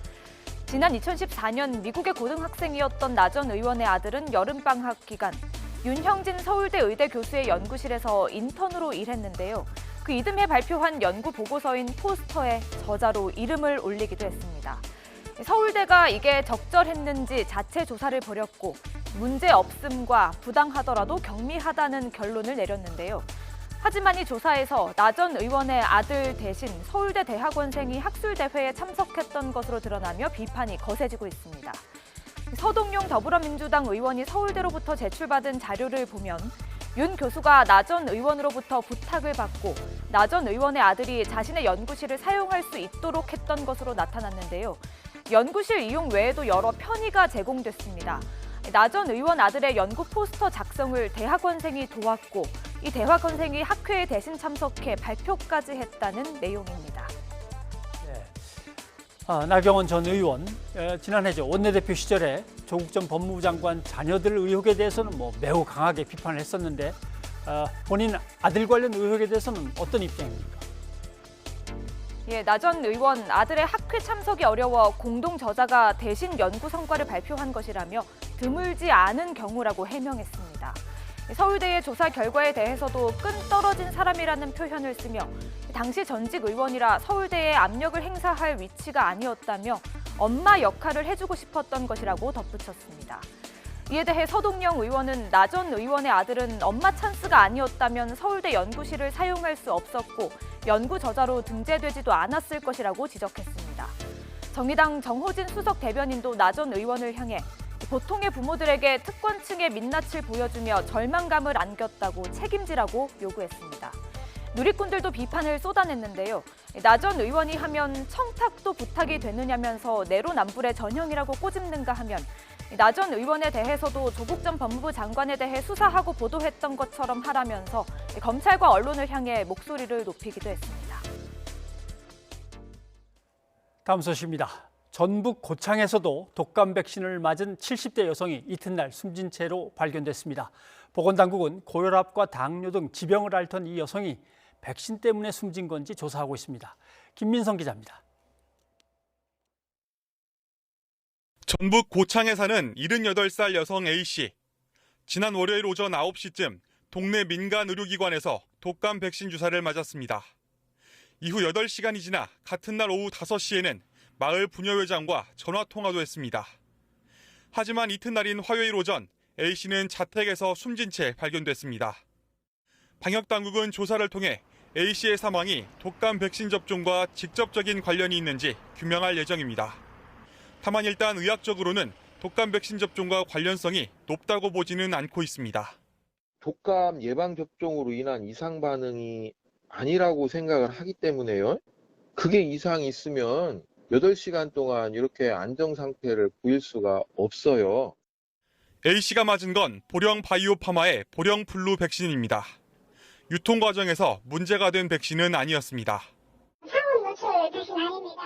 지난 2014년 미국의 고등학생이었던 나 전 의원의 아들은 여름방학 기간 윤형진 서울대 의대 교수의 연구실에서 인턴으로 일했는데요. 그 이듬해 발표한 연구 보고서인 포스터에 저자로 이름을 올리기도 했습니다. 서울대가 이게 적절했는지 자체 조사를 벌였고 문제 없음과 부당하더라도 경미하다는 결론을 내렸는데요. 하지만 이 조사에서 나 전 의원의 아들 대신 서울대 대학원생이 학술대회에 참석했던 것으로 드러나며 비판이 거세지고 있습니다. 서동용 더불어민주당 의원이 서울대로부터 제출받은 자료를 보면 윤 교수가 나 전 의원으로부터 부탁을 받고 나 전 의원의 아들이 자신의 연구실을 사용할 수 있도록 했던 것으로 나타났는데요. 연구실 이용 외에도 여러 편의가 제공됐습니다. 나 전 의원 아들의 연구 포스터 작성을 대학원생이 도왔고 이 대학원생이 학회에 대신 참석해 발표까지 했다는 내용입니다. 네. 나경원 전 의원, 지난해죠. 원내대표 시절에 조국 전 법무부 장관 자녀들 의혹에 대해서는 매우 강하게 비판을 했었는데 본인 아들 관련 의혹에 대해서는 어떤 입장입니까? 예, 나 전 의원 아들의 학회 참석이 어려워 공동 저자가 대신 연구 성과를 발표한 것이라며 드물지 않은 경우라고 해명했습니다. 서울대의 조사 결과에 대해서도 끈 떨어진 사람이라는 표현을 쓰며 당시 전직 의원이라 서울대에 압력을 행사할 위치가 아니었다며 엄마 역할을 해주고 싶었던 것이라고 덧붙였습니다. 이에 대해 서동영 의원은 나 전 의원의 아들은 엄마 찬스가 아니었다면 서울대 연구실을 사용할 수 없었고 연구 저자로 등재되지도 않았을 것이라고 지적했습니다. 정의당 정호진 수석 대변인도 나 전 의원을 향해 보통의 부모들에게 특권층의 민낯을 보여주며 절망감을 안겼다고 책임지라고 요구했습니다. 누리꾼들도 비판을 쏟아냈는데요. 나 전 의원이 하면 청탁도 부탁이 되느냐면서 내로남불의 전형이라고 꼬집는가 하면 나 전 의원에 대해서도 조국 전 법무부 장관에 대해 수사하고 보도했던 것처럼 하라면서 검찰과 언론을 향해 목소리를 높이기도 했습니다. 다음 소식입니다. 전북 고창에서도 독감 백신을 맞은 70대 여성이 이튿날 숨진 채로 발견됐습니다. 보건당국은 고혈압과 당뇨 등 지병을 앓던 이 여성이 백신 때문에 숨진 건지 조사하고 있습니다. 김민성 기자입니다. 전북 고창에 사는 78살 여성 A씨. 지난 월요일 오전 9시쯤 동네 민간 의료기관에서 독감 백신 주사를 맞았습니다. 이후 8시간이 지나 같은 날 오후 5시에는 마을 부녀회장과 전화통화도 했습니다. 하지만 이튿날인 화요일 오전 A씨는 자택에서 숨진 채 발견됐습니다. 방역당국은 조사를 통해 A씨의 사망이 독감 백신 접종과 직접적인 관련이 있는지 규명할 예정입니다. 다만 일단 의학적으로는 독감 백신 접종과 관련성이 높다고 보지는 않고 있습니다. 독감 예방 접종으로 인한 이상 반응이 아니라고 생각을 하기 때문에요. 그게 이상이 있으면 8시간 동안 이렇게 안정 상태를 보일 수가 없어요. A씨가 맞은 건 보령 바이오파마의 보령 플루 백신입니다. 유통 과정에서 문제가 된 백신은 아니었습니다. 상온 노출 백신 아닙니다.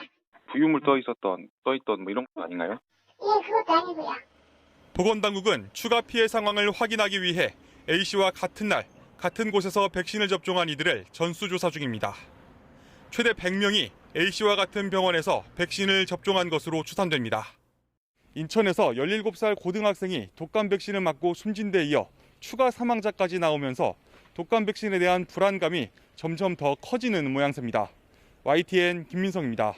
부유물 떠있던 뭐 이런 거 아닌가요? 예, 그것도 아니고요. 보건당국은 추가 피해 상황을 확인하기 위해 A씨와 같은 날, 같은 곳에서 백신을 접종한 이들을 전수조사 중입니다. 최대 100명이 A씨와 같은 병원에서 백신을 접종한 것으로 추산됩니다. 인천에서 17살 고등학생이 독감 백신을 맞고 숨진 데 이어 추가 사망자까지 나오면서 독감 백신에 대한 불안감이 점점 더 커지는 모양새입니다. YTN 김민성입니다.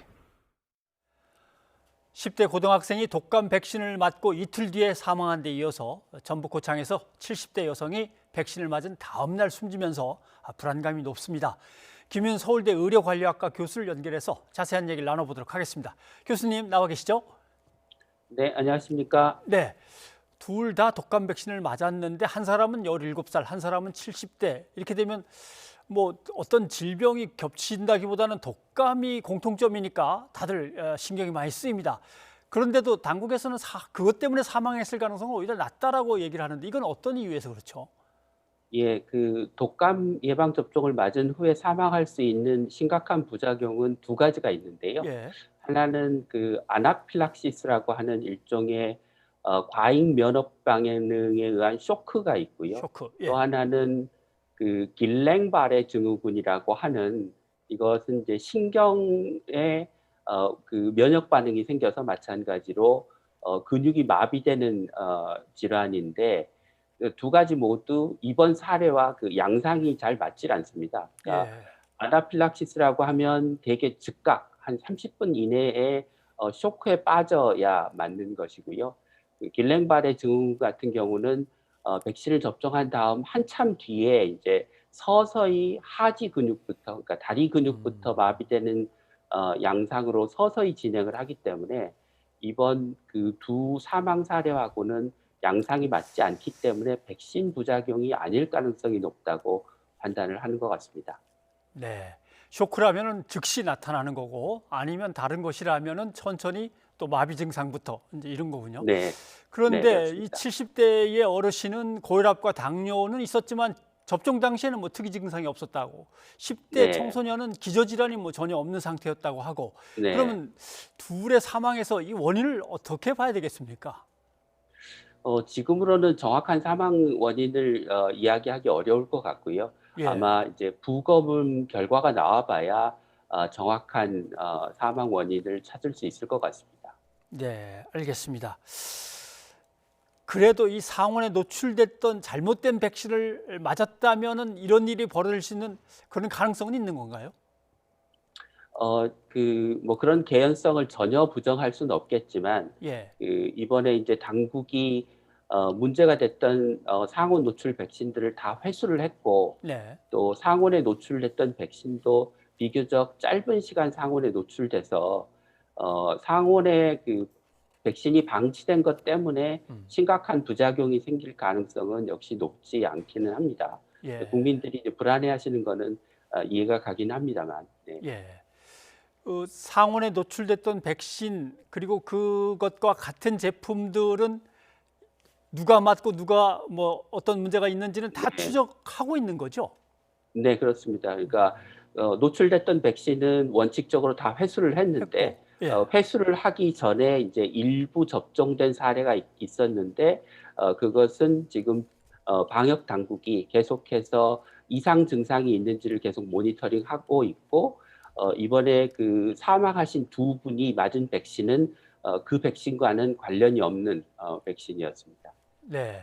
10대 고등학생이 독감 백신을 맞고 이틀 뒤에 사망한 데 이어서 전북 고창에서 70대 여성이 백신을 맞은 다음 날 숨지면서 불안감이 높습니다. 김윤 서울대 의료관리학과 교수를 연결해서 자세한 얘기를 나눠보도록 하겠습니다. 교수님 나와 계시죠? 네, 안녕하십니까? 네, 둘 다 독감 백신을 맞았는데 한 사람은 17살, 한 사람은 70대. 이렇게 되면 뭐 어떤 질병이 겹친다기보다는 독감이 공통점이니까 다들 신경이 많이 쓰입니다. 그런데도 당국에서는 그것 때문에 사망했을 가능성은 오히려 낮다라고 얘기를 하는데 이건 어떤 이유에서 그렇죠? 예, 그 독감 예방 접종을 맞은 후에 사망할 수 있는 심각한 부작용은 두 가지가 있는데요. 예. 하나는 그 아나필락시스라고 하는 일종의 과잉 면역 반응에 의한 쇼크가 있고요. 쇼크. 예. 또 하나는 그 길랭바레 증후군이라고 하는 이것은 이제 신경에 그 면역 반응이 생겨서 마찬가지로 근육이 마비되는 질환인데 두 가지 모두 이번 사례와 그 양상이 잘 맞질 않습니다. 그러니까 예. 아나필락시스라고 하면 대개 즉각 한 30분 이내에 쇼크에 빠져야 맞는 것이고요. 그 길랭바레 증후군 같은 경우는 백신을 접종한 다음 한참 뒤에 이제 서서히 하지 근육부터, 그러니까 다리 근육부터 마비되는 양상으로 서서히 진행을 하기 때문에 이번 그 두 사망 사례하고는 양상이 맞지 않기 때문에 백신 부작용이 아닐 가능성이 높다고 판단을 하는 것 같습니다. 네, 쇼크라면은 즉시 나타나는 거고 아니면 다른 것이라면은 천천히 또 마비 증상부터 이제 이런 거군요. 네. 그런데 네, 이 70대의 어르신은 고혈압과 당뇨는 있었지만 접종 당시에는 뭐 특이 증상이 없었다고, 10대 네. 청소년은 기저질환이 뭐 전혀 없는 상태였다고 하고, 네. 그러면 둘의 사망에서 이 원인을 어떻게 봐야 되겠습니까? 지금으로는 정확한 사망 원인을 이야기하기 어려울 것 같고요. 예. 아마 이제 부검 결과가 나와봐야 정확한 사망 원인을 찾을 수 있을 것 같습니다. 네, 알겠습니다. 그래도 이 상온에 노출됐던 잘못된 백신을 맞았다면은 이런 일이 벌어질 수 있는 그런 가능성은 있는 건가요? 뭐 그런 개연성을 전혀 부정할 수는 없겠지만, 예. 이번에 이제 당국이 문제가 됐던 상온 노출 백신들을 다 회수를 했고, 네. 또 상온에 노출됐던 백신도 비교적 짧은 시간 상온에 노출돼서 상온에 그 백신이 방치된 것 때문에 심각한 부작용이 생길 가능성은 역시 높지 않기는 합니다. 예. 국민들이 이제 불안해하시는 거는 이해가 가긴 합니다만. 네. 예. 상온에 노출됐던 백신 그리고 그것과 같은 제품들은 누가 맞고 누가 뭐 어떤 문제가 있는지는 다 추적하고 있는 거죠. 네, 그렇습니다. 그러니까 노출됐던 백신은 원칙적으로 다 회수를 했는데 예. 회수를 하기 전에 이제 일부 접종된 사례가 있었는데 그것은 지금 방역 당국이 계속해서 이상 증상이 있는지를 계속 모니터링하고 있고 이번에 그 사망하신 두 분이 맞은 백신은 그 백신과는 관련이 없는 백신이었습니다. 네.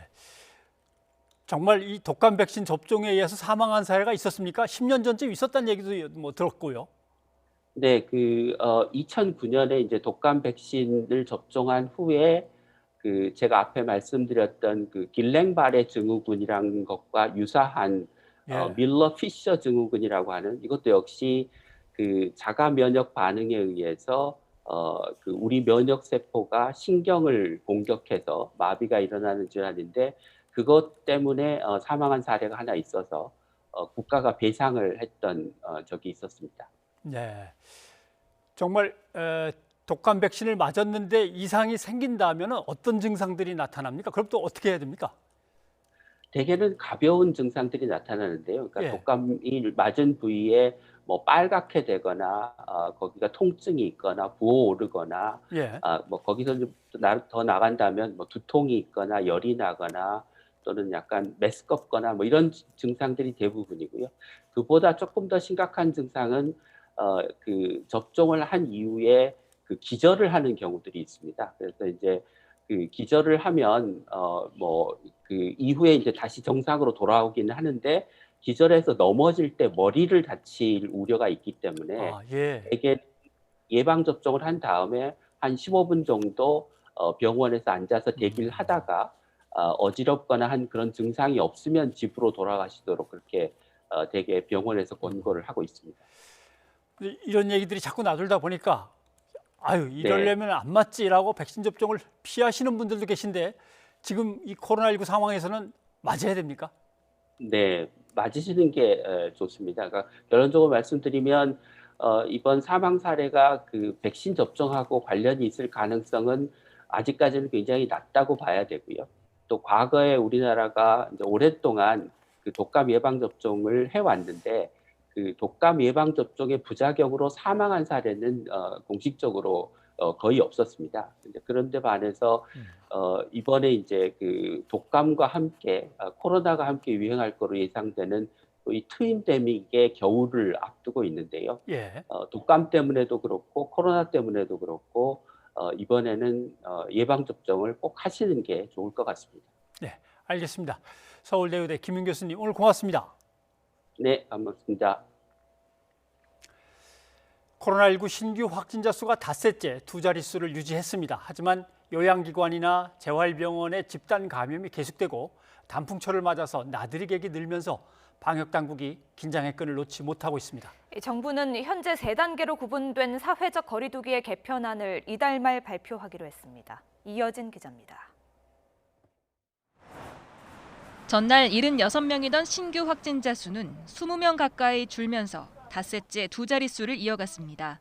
정말 이 독감 백신 접종에 의해서 사망한 사례가 있었습니까? 10년 전쯤 있었다는 얘기도 뭐 들었고요. 네, 2009년에 이제 독감 백신을 접종한 후에 제가 앞에 말씀드렸던 길랭바레 증후군이라는 것과 유사한 밀러 피셔 증후군이라고 하는 이것도 역시 자가 면역 반응에 의해서 우리 면역 세포가 신경을 공격해서 마비가 일어나는 질환인데 그것 때문에 사망한 사례가 하나 있어서 국가가 배상을 했던 적이 있었습니다. 네, 정말 독감 백신을 맞았는데 이상이 생긴다면 어떤 증상들이 나타납니까? 그럼 또 어떻게 해야 됩니까? 대개는 가벼운 증상들이 나타나는데요. 그러니까 독감이 맞은 부위에 뭐 빨갛게 되거나 거기가 통증이 있거나 부어오르거나 뭐 거기서 더 나간다면 뭐 두통이 있거나 열이 나거나 또는 약간 메스껍거나 뭐 이런 증상들이 대부분이고요. 그보다 조금 더 심각한 증상은 접종을 한 이후에 기절을 하는 경우들이 있습니다. 그래서 이제 기절을 하면 이후에 이제 다시 정상으로 돌아오기는 하는데 기절해서 넘어질 때 머리를 다칠 우려가 있기 때문에 대개 예방 접종을 한 다음에 한 15분 정도 병원에서 앉아서 대기를 하다가 어지럽거나 한 그런 증상이 없으면 집으로 돌아가시도록 그렇게 대개 병원에서 권고를 하고 있습니다. 이런 얘기들이 자꾸 나돌다 보니까 이러려면 안 맞지라고 백신 접종을 피하시는 분들도 계신데 지금 이 코로나19 상황에서는 맞아야 됩니까? 네, 맞으시는 게 좋습니다. 그러니까 결론적으로 말씀드리면 이번 사망 사례가 백신 접종하고 관련이 있을 가능성은 아직까지는 굉장히 낮다고 봐야 되고요. 또 과거에 우리나라가 이제 오랫동안 독감 예방 접종을 해왔는데 독감 예방 접종의 부작용으로 사망한 사례는 공식적으로 거의 없었습니다. 그런데 반해서 이번에 이제 독감과 함께 코로나가 함께 유행할 거로 예상되는 이 트윈데믹의 겨울을 앞두고 있는데요. 독감 때문에도 그렇고 코로나 때문에도 그렇고 이번에는 예방 접종을 꼭 하시는 게 좋을 것 같습니다. 네, 알겠습니다. 서울대의대 김윤 교수님 오늘 고맙습니다. 네, 반갑습니다. 코로나19 신규 확진자 수가 닷새째 두 자릿수를 유지했습니다. 하지만 요양기관이나 재활병원의 집단 감염이 계속되고 단풍철을 맞아서 나들이 객이 늘면서 방역당국이 긴장의 끈을 놓지 못하고 있습니다. 정부는 현재 3단계로 구분된 사회적 거리두기의 개편안을 이달 말 발표하기로 했습니다. 이여진 기자입니다. 전날 76명이던 신규 확진자 수는 20명 가까이 줄면서 닷새째 두 자릿수를 이어갔습니다.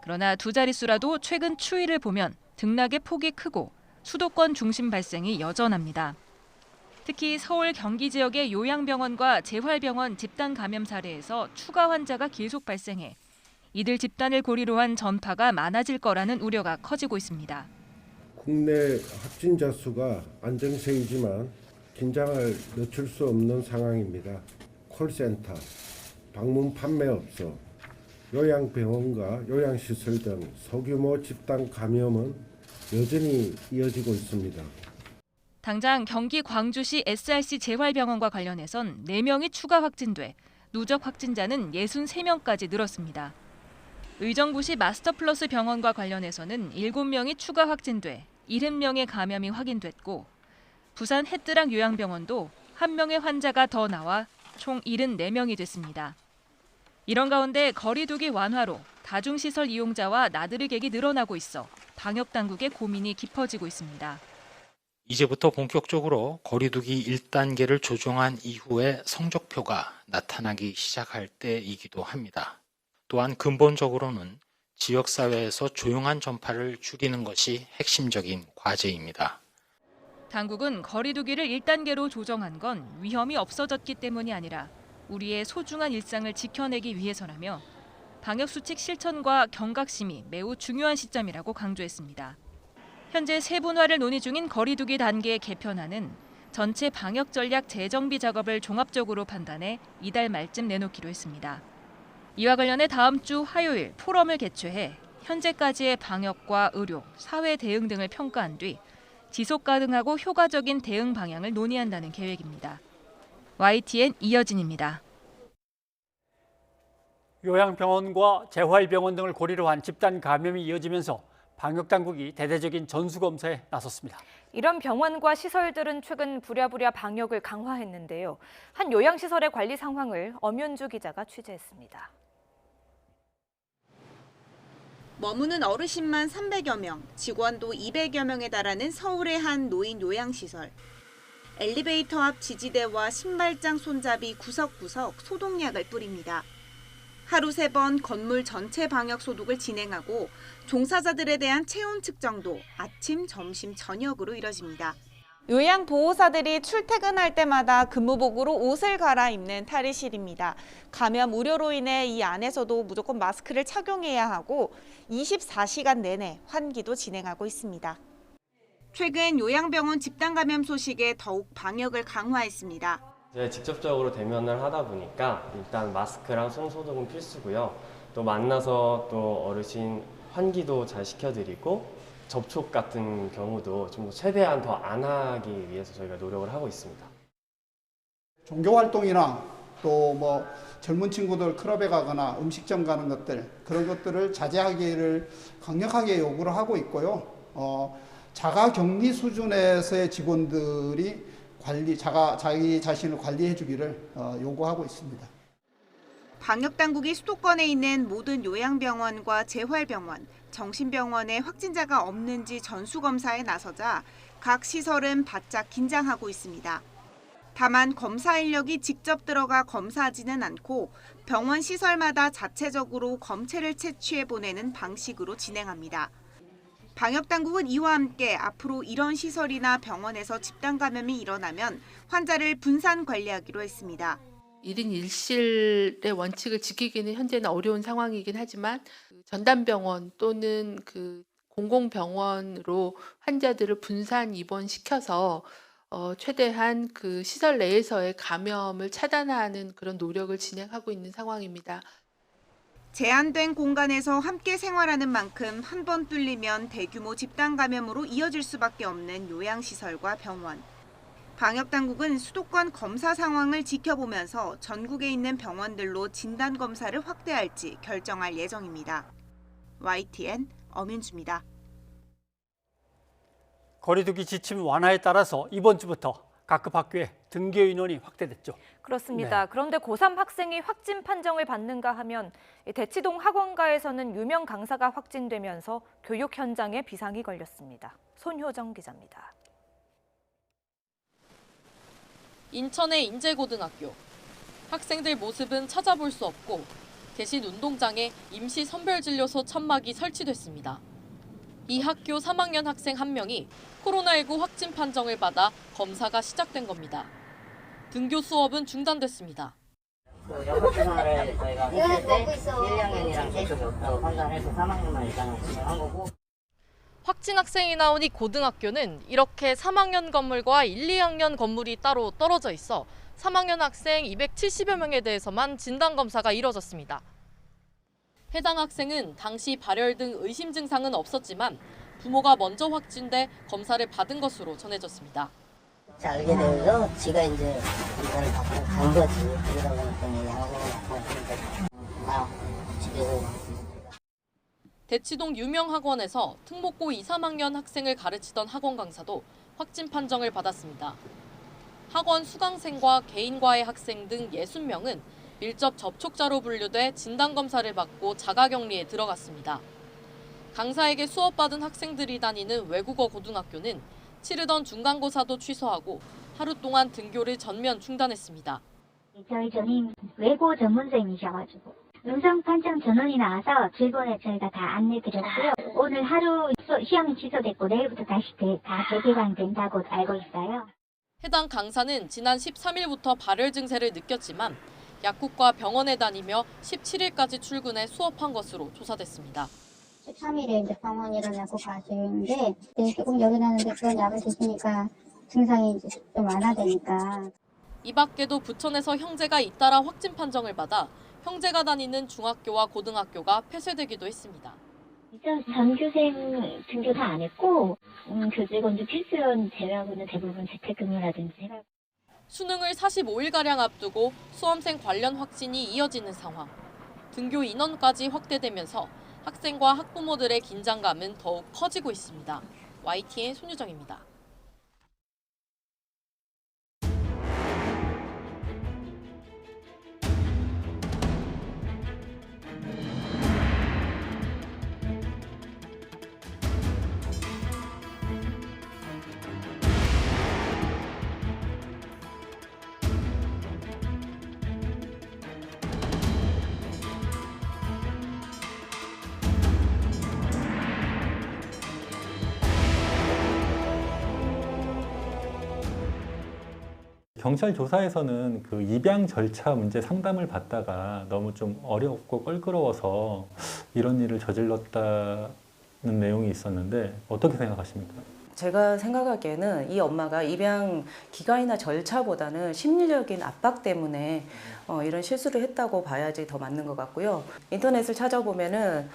그러나 두 자릿수라도 최근 추이를 보면 등락의 폭이 크고 수도권 중심 발생이 여전합니다. 특히 서울 경기 지역의 요양병원과 재활병원 집단 감염 사례에서 추가 환자가 계속 발생해 이들 집단을 고리로 한 전파가 많아질 거라는 우려가 커지고 있습니다. 국내 확진자 수가 안정세이지만 긴장을 늦출 수 없는 상황입니다. 콜센터, 방문 판매업소, 요양병원과 요양시설 등 소규모 집단 감염은 여전히 이어지고 있습니다. 당장 경기 광주시 SRC 재활병원과 관련해선 4명이 추가 확진돼 누적 확진자는 63명까지 늘었습니다. 의정부시 마스터플러스 병원과 관련해서는 7명이 추가 확진돼 70명의 감염이 확인됐고 부산 햇드락 요양병원도 1명의 환자가 더 나와 총 74명이 됐습니다. 이런 가운데 거리두기 완화로 다중시설 이용자와 나들이객이 늘어나고 있어 방역당국의 고민이 깊어지고 있습니다. 이제부터 본격적으로 거리두기 1단계를 조정한 이후에 성적표가 나타나기 시작할 때이기도 합니다. 또한 근본적으로는 지역사회에서 조용한 전파를 줄이는 것이 핵심적인 과제입니다. 당국은 거리두기를 1단계로 조정한 건 위험이 없어졌기 때문이 아니라 우리의 소중한 일상을 지켜내기 위해서라며 방역수칙 실천과 경각심이 매우 중요한 시점이라고 강조했습니다. 현재 세분화를 논의 중인 거리두기 단계 개편안은 전체 방역 전략 재정비 작업을 종합적으로 판단해 이달 말쯤 내놓기로 했습니다. 이와 관련해 다음 주 화요일 포럼을 개최해 현재까지의 방역과 의료, 사회 대응 등을 평가한 뒤 지속 가능하고 효과적인 대응 방향을 논의한다는 계획입니다. YTN 이여진입니다. 요양병원과 재활병원 등을 고리로 한 집단 감염이 이어지면서 방역당국이 대대적인 전수검사에 나섰습니다. 이런 병원과 시설들은 최근 부랴부랴 방역을 강화했는데요. 한 요양시설의 관리 상황을 엄윤주 기자가 취재했습니다. 머무는 어르신만 300여 명, 직원도 200여 명에 달하는 서울의 한 노인 요양시설. 엘리베이터 앞 지지대와 신발장 손잡이 구석구석 소독약을 뿌립니다. 하루 3번 건물 전체 방역 소독을 진행하고 종사자들에 대한 체온 측정도 아침, 점심, 저녁으로 이뤄집니다. 요양보호사들이 출퇴근할 때마다 근무복으로 옷을 갈아입는 탈의실입니다. 감염 우려로 인해 이 안에서도 무조건 마스크를 착용해야 하고 24시간 내내 환기도 진행하고 있습니다. 최근 요양병원 집단 감염 소식에 더욱 방역을 강화했습니다. 직접적으로 대면을 하다 보니까 일단 마스크랑 손 소독은 필수고요. 또 만나서 또 어르신 환기도 잘 시켜드리고 접촉 같은 경우도 좀 최대한 더 안 하기 위해서 저희가 노력을 하고 있습니다. 종교활동이나 또 뭐 젊은 친구들 클럽에 가거나 음식점 가는 것들 그런 것들을 자제하기를 강력하게 요구를 하고 있고요. 자가격리 수준에서의 직원들이 자기 자신을 관리해 주기를 요구하고 있습니다. 방역당국이 수도권에 있는 모든 요양병원과 재활병원, 정신병원에 확진자가 없는지 전수검사에 나서자 각 시설은 바짝 긴장하고 있습니다. 다만 검사 인력이 직접 들어가 검사하지는 않고 병원 시설마다 자체적으로 검체를 채취해 보내는 방식으로 진행합니다. 방역당국은 이와 함께 앞으로 이런 시설이나 병원에서 집단 감염이 일어나면 환자를 분산 관리하기로 했습니다. 1인 1실의 원칙을 지키기는 현재는 어려운 상황이긴 하지만 전담병원 또는 공공병원으로 환자들을 분산 입원시켜서 최대한 그 시설 내에서의 감염을 차단하는 그런 노력을 진행하고 있는 상황입니다. 제한된 공간에서 함께 생활하는 만큼 한 번 뚫리면 대규모 집단 감염으로 이어질 수밖에 없는 요양시설과 병원. 방역당국은 수도권 검사 상황을 지켜보면서 전국에 있는 병원들로 진단검사를 확대할지 결정할 예정입니다. YTN 엄윤주입니다. 거리두기 지침 완화에 따라서 이번 주부터 각급 학교에 등교 인원이 확대됐죠. 그렇습니다. 네. 그런데 고3 학생이 확진 판정을 받는가 하면 대치동 학원가에서는 유명 강사가 확진되면서 교육 현장에 비상이 걸렸습니다. 손효정 기자입니다. 인천의 인제고등학교. 학생들 모습은 찾아볼 수 없고 대신 운동장에 임시 선별진료소 천막이 설치됐습니다. 이 학교 3학년 학생 1명이 코로나19 확진 판정을 받아 검사가 시작된 겁니다. 등교 수업은 중단됐습니다. 연극 생활을 저희가 했을 때 1학년이랑 계속이 없다고 판단해서 3학년만 일단은 진행한 거고. 확진 학생이 나온 이 고등학교는 이렇게 3학년 건물과 1, 2학년 건물이 따로 떨어져 있어 3학년 학생 270여 명에 대해서만 진단검사가 이뤄졌습니다. 해당 학생은 당시 발열 등 의심 증상은 없었지만 부모가 먼저 확진돼 검사를 받은 것으로 전해졌습니다. 자, 알게 되면서 지가 이제 검사를 받고 간 거지. 그러다 보니까 양호가 집에서. 대치동 유명 학원에서 특목고 2, 3학년 학생을 가르치던 학원 강사도 확진 판정을 받았습니다. 학원 수강생과 개인과외 학생 등 60명은 밀접 접촉자로 분류돼 진단검사를 받고 자가격리에 들어갔습니다. 강사에게 수업받은 학생들이 다니는 외국어 고등학교는 치르던 중간고사도 취소하고 하루 동안 등교를 전면 중단했습니다. 저희 전임 외고 전문생이셔가지고 음성 판정 전원이 나와서 질본에 저희가 다 안내드렸고요. 오늘 하루 시험이 취소됐고 내일부터 다시 다 재개강된다고 알고 있어요. 해당 강사는 지난 13일부터 발열 증세를 느꼈지만 약국과 병원에 다니며 17일까지 출근해 수업한 것으로 조사됐습니다. 13일에 이제 병원 이런 약국 가시는데 조금 열이 나는데 그런 약을 드시니까 증상이 이제 좀 완화되니까. 이 밖에도 부천에서 형제가 잇따라 확진 판정을 받아 형제가 다니는 중학교와 고등학교가 폐쇄되기도 했습니다. 전교생 등교 다 안 했고 교직 원주 필수연 제외하고는 대부분 재택근무라든지. 수능을 45일가량 앞두고 수험생 관련 확진이 이어지는 상황. 등교 인원까지 확대되면서 학생과 학부모들의 긴장감은 더욱 커지고 있습니다. YTN 손유정입니다. 경찰 조사에서는 그 입양 절차 문제 상담을 받다가 너무 좀 어렵고 껄끄러워서 이런 일을 저질렀다는 내용이 있었는데 어떻게 생각하십니까? 제가 생각하기에는 이 엄마가 입양 기간이나 절차보다는 심리적인 압박 때문에 이런 실수를 했다고 봐야지 더 맞는 것 같고요. 인터넷을 찾아보면은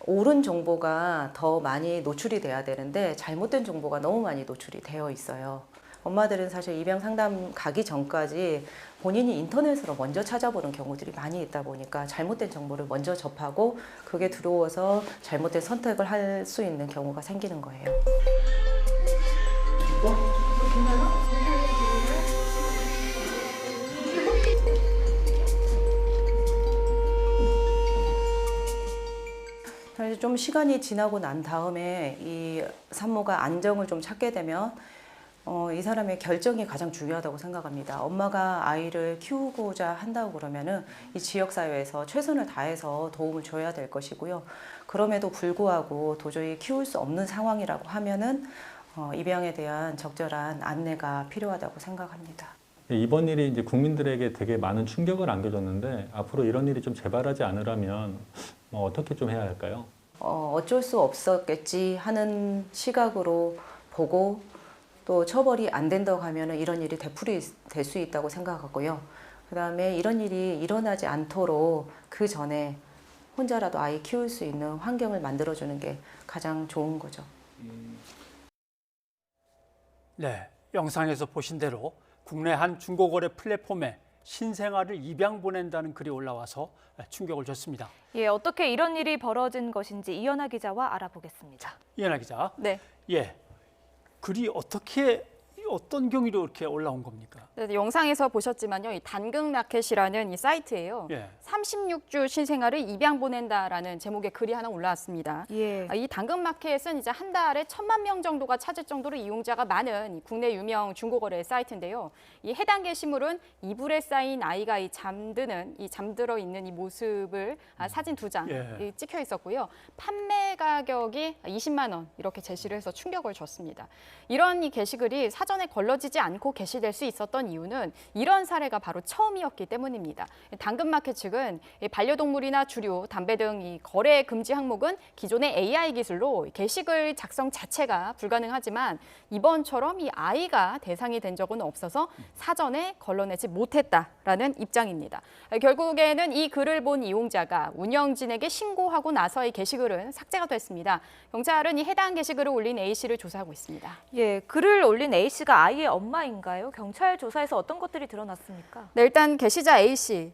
옳은 정보가 더 많이 노출이 돼야 되는데 잘못된 정보가 너무 많이 노출이 되어 있어요. 엄마들은 사실 입양 상담 가기 전까지 본인이 인터넷으로 먼저 찾아보는 경우들이 많이 있다 보니까 잘못된 정보를 먼저 접하고 그게 들어와서 잘못된 선택을 할 수 있는 경우가 생기는 거예요. 사실 좀 시간이 지나고 난 다음에 이 산모가 안정을 좀 찾게 되면 이 사람의 결정이 가장 중요하다고 생각합니다. 엄마가 아이를 키우고자 한다고 그러면은 이 지역사회에서 최선을 다해서 도움을 줘야 될 것이고요. 그럼에도 불구하고 도저히 키울 수 없는 상황이라고 하면은 입양에 대한 적절한 안내가 필요하다고 생각합니다. 이번 일이 이제 국민들에게 되게 많은 충격을 안겨줬는데 앞으로 이런 일이 좀 재발하지 않으려면 어떻게 좀 해야 할까요? 어쩔 수 없었겠지 하는 시각으로 보고 또 처벌이 안 된다고 하면 이런 일이 되풀이 될 수 있다고 생각하고요. 그다음에 이런 일이 일어나지 않도록 그 전에 혼자라도 아이 키울 수 있는 환경을 만들어주는 게 가장 좋은 거죠. 네, 영상에서 보신 대로 국내 한 중고거래 플랫폼에 신생아를 입양 보낸다는 글이 올라와서 충격을 줬습니다. 예, 어떻게 이런 일이 벌어진 것인지 이현아 기자와 알아보겠습니다. 이현아 기자. 네. 예. 글이 어떤 경위로 이렇게 올라온 겁니까? 네, 영상에서 보셨지만요, 이 당근마켓이라는 이 사이트예요. 예. 36주 신생아를 입양 보낸다라는 제목의 글이 하나 올라왔습니다. 예. 이 당근마켓은 이제 한 달에 1,000만 명 정도가 찾을 정도로 이용자가 많은 국내 유명 중고거래 사이트인데요. 이 해당 게시물은 이불에 쌓인 아이가 잠들어 있는 이 모습을 사진 2장 찍혀 있었고요. 판매 가격이 20만 원 이렇게 제시를 해서 충격을 줬습니다. 이런 이 게시글이 사전에 걸러지지 않고 게시될 수 있었던 이유는 이런 사례가 바로 처음이었기 때문입니다. 당근마켓 측은 반려동물이나 주류, 담배 등 이 거래 금지 항목은 기존의 AI 기술로 게시글 작성 자체가 불가능하지만 이번처럼 이 아이가 대상이 된 적은 없어서 사전에 걸러내지 못했다라는 입장입니다. 결국에는 이 글을 본 이용자가 운영진에게 신고하고 나서 이 게시글은 삭제가 됐습니다. 경찰은 이 해당 게시글을 올린 A씨를 조사하고 있습니다. 예, 글을 올린 A씨가 아이의 엄마인가요? 경찰 조사에서 어떤 것들이 드러났습니까? 네, 일단 게시자 A씨,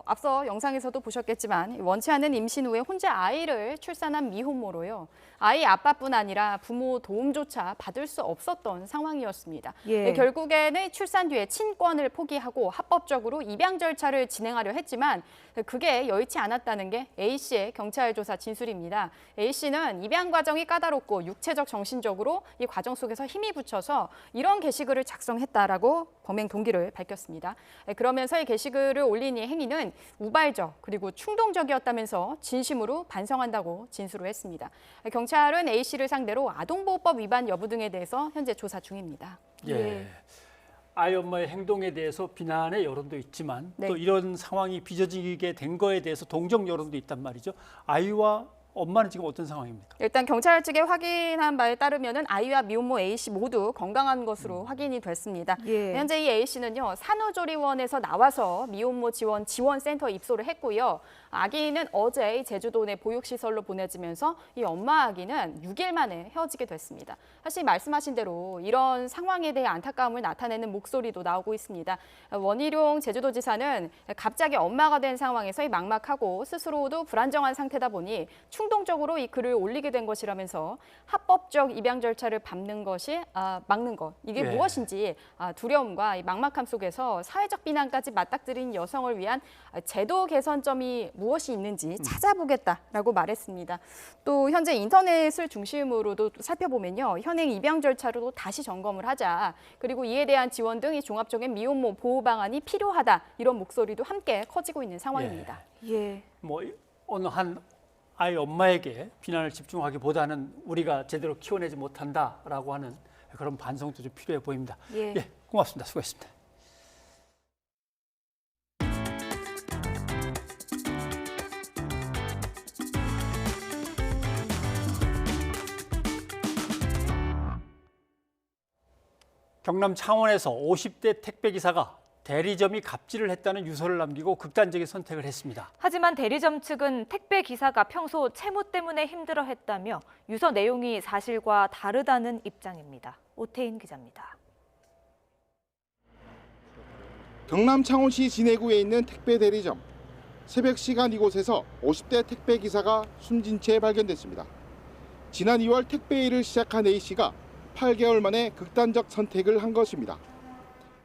앞서 영상에서도 보셨겠지만 원치 않는 임신 후에 혼자 아이를 출산한 미혼모로요. 아이 아빠뿐 아니라 부모 도움조차 받을 수 없었던 상황이었습니다. 예. 네, 결국에는 출산 뒤에 친권을 포기하고 합법적으로 입양 절차를 진행하려 했지만 그게 여의치 않았다는 게 A씨의 경찰 조사 진술입니다. A씨는 입양 과정이 까다롭고 육체적, 정신적으로 이 과정 속에서 힘이 붙여서 이런 게시글을 작성했다라고 범행 동기를 밝혔습니다. 그러면서 이 게시글을 올린 이 행위는 우발적 그리고 충동적이었다면서 진심으로 반성한다고 진술을 했습니다. 경찰은 A씨를 상대로 아동보호법 위반 여부 등에 대해서 현재 조사 중입니다. 예. 아이 엄마의 행동에 대해서 비난의 여론도 있지만 또 이런 상황이 빚어지게 된 거에 대해서 동정 여론도 있단 말이죠. 아이와 엄마는 지금 어떤 상황입니까? 일단 경찰 측에 확인한 바에 따르면은 아이와 미혼모 A씨 모두 건강한 것으로 확인이 됐습니다. 현재 이 A씨는요, 산후조리원에서 나와서 미혼모 지원센터에 입소를 했고요. 아기는 어제 제주도 내 보육시설로 보내지면서 이 엄마 아기는 6일 만에 헤어지게 됐습니다. 사실 말씀하신 대로 이런 상황에 대해 안타까움을 나타내는 목소리도 나오고 있습니다. 원희룡 제주도지사는 갑자기 엄마가 된 상황에서 막막하고 스스로도 불안정한 상태다 보니 충동적으로 이 글을 올리게 된 것이라면서 합법적 입양 절차를 막는 것 이게 무엇인지 두려움과 이 막막함 속에서 사회적 비난까지 맞닥뜨린 여성을 위한 제도 개선점이 무엇이 있는지 찾아보겠다라고 말했습니다. 또 현재 인터넷을 중심으로도 살펴보면요, 현행 입양 절차로 다시 점검을 하자, 그리고 이에 대한 지원 등 이 종합적인 미혼모 보호 방안이 필요하다, 이런 목소리도 함께 커지고 있는 상황입니다. 뭐 어느 한 아이 엄마에게 비난을 집중하기보다는 우리가 제대로 키워내지 못한다라고 하는 그런 반성도 좀 필요해 보입니다. 고맙습니다. 수고했습니다. 경남 창원에서 50대 택배기사가 대리점이 갑질을 했다는 유서를 남기고 극단적인 선택을 했습니다. 하지만 대리점 측은 택배 기사가 평소 채무 때문에 힘들어했다며 유서 내용이 사실과 다르다는 입장입니다. 오태인 기자입니다. 경남 창원시 진해구에 있는 택배 대리점. 새벽 시간 이곳에서 50대 택배 기사가 숨진 채 발견됐습니다. 지난 2월 택배 일을 시작한 A씨가 8개월 만에 극단적 선택을 한 것입니다.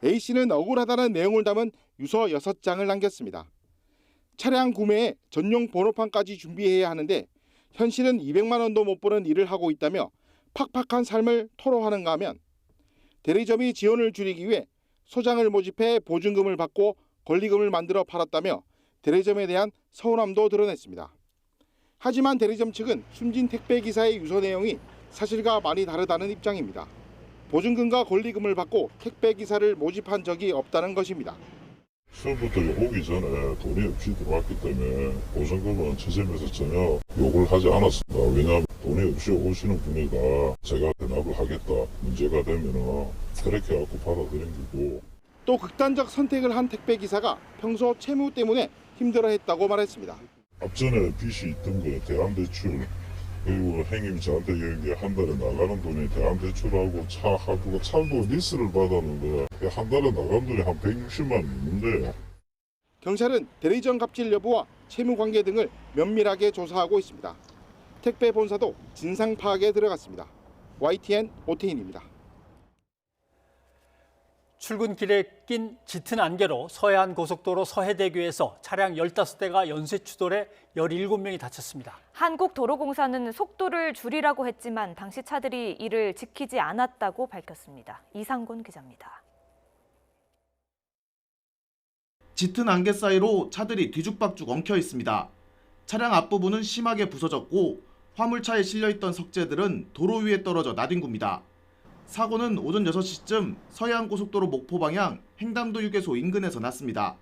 A씨는 억울하다는 내용을 담은 유서 6장을 남겼습니다. 차량 구매에 전용 번호판까지 준비해야 하는데 현실은 200만 원도 못 버는 일을 하고 있다며 팍팍한 삶을 토로하는가 하면 대리점이 지원을 줄이기 위해 소장을 모집해 보증금을 받고 권리금을 만들어 팔았다며 대리점에 대한 서운함도 드러냈습니다. 하지만 대리점 측은 숨진 택배기사의 유서 내용이 사실과 많이 다르다는 입장입니다. 보증금과 권리금을 받고 택배기사를 모집한 적이 없다는 것입니다. 시설부터 오기 전에 돈이 없이 들어왔기 때문에 보증금은 최저임에서 전혀 요구를 하지 않았습니다. 왜냐하면 돈이 없이 오시는 분이다 제가 대납을 하겠다, 문제가 되면 그렇게 갖고 받아들인 거고. 또 극단적 선택을 한 택배기사가 평소 채무 때문에 힘들어했다고 말했습니다. 앞전에 빚이 있던 거 대안대출, 그리고 행님이 저한테 얘기 한 달에 나가는 돈이 대안대출하고 차하고 차도 리스를 받았는데 한 달에 나간 돈이 한 160만 원 있는데. 경찰은 대리점 갑질 여부와 채무 관계 등을 면밀하게 조사하고 있습니다. 택배 본사도 진상 파악에 들어갔습니다. YTN 오태인입니다. 출근길에 낀 짙은 안개로 서해안 고속도로 서해대교에서 차량 15대가 연쇄 추돌해 17명이 다쳤습니다. 한국도로공사는 속도를 줄이라고 했지만 당시 차들이 이를 지키지 않았다고 밝혔습니다. 이상곤 기자입니다. 짙은 안개 사이로 차들이 뒤죽박죽 엉켜 있습니다. 차량 앞부분은 심하게 부서졌고 화물차에 실려있던 석재들은 도로 위에 떨어져 나뒹굽니다. 사고는 오전 6시쯤 서해안고속도로 목포 방향 횡담도 휴게소 인근에서 났습니다.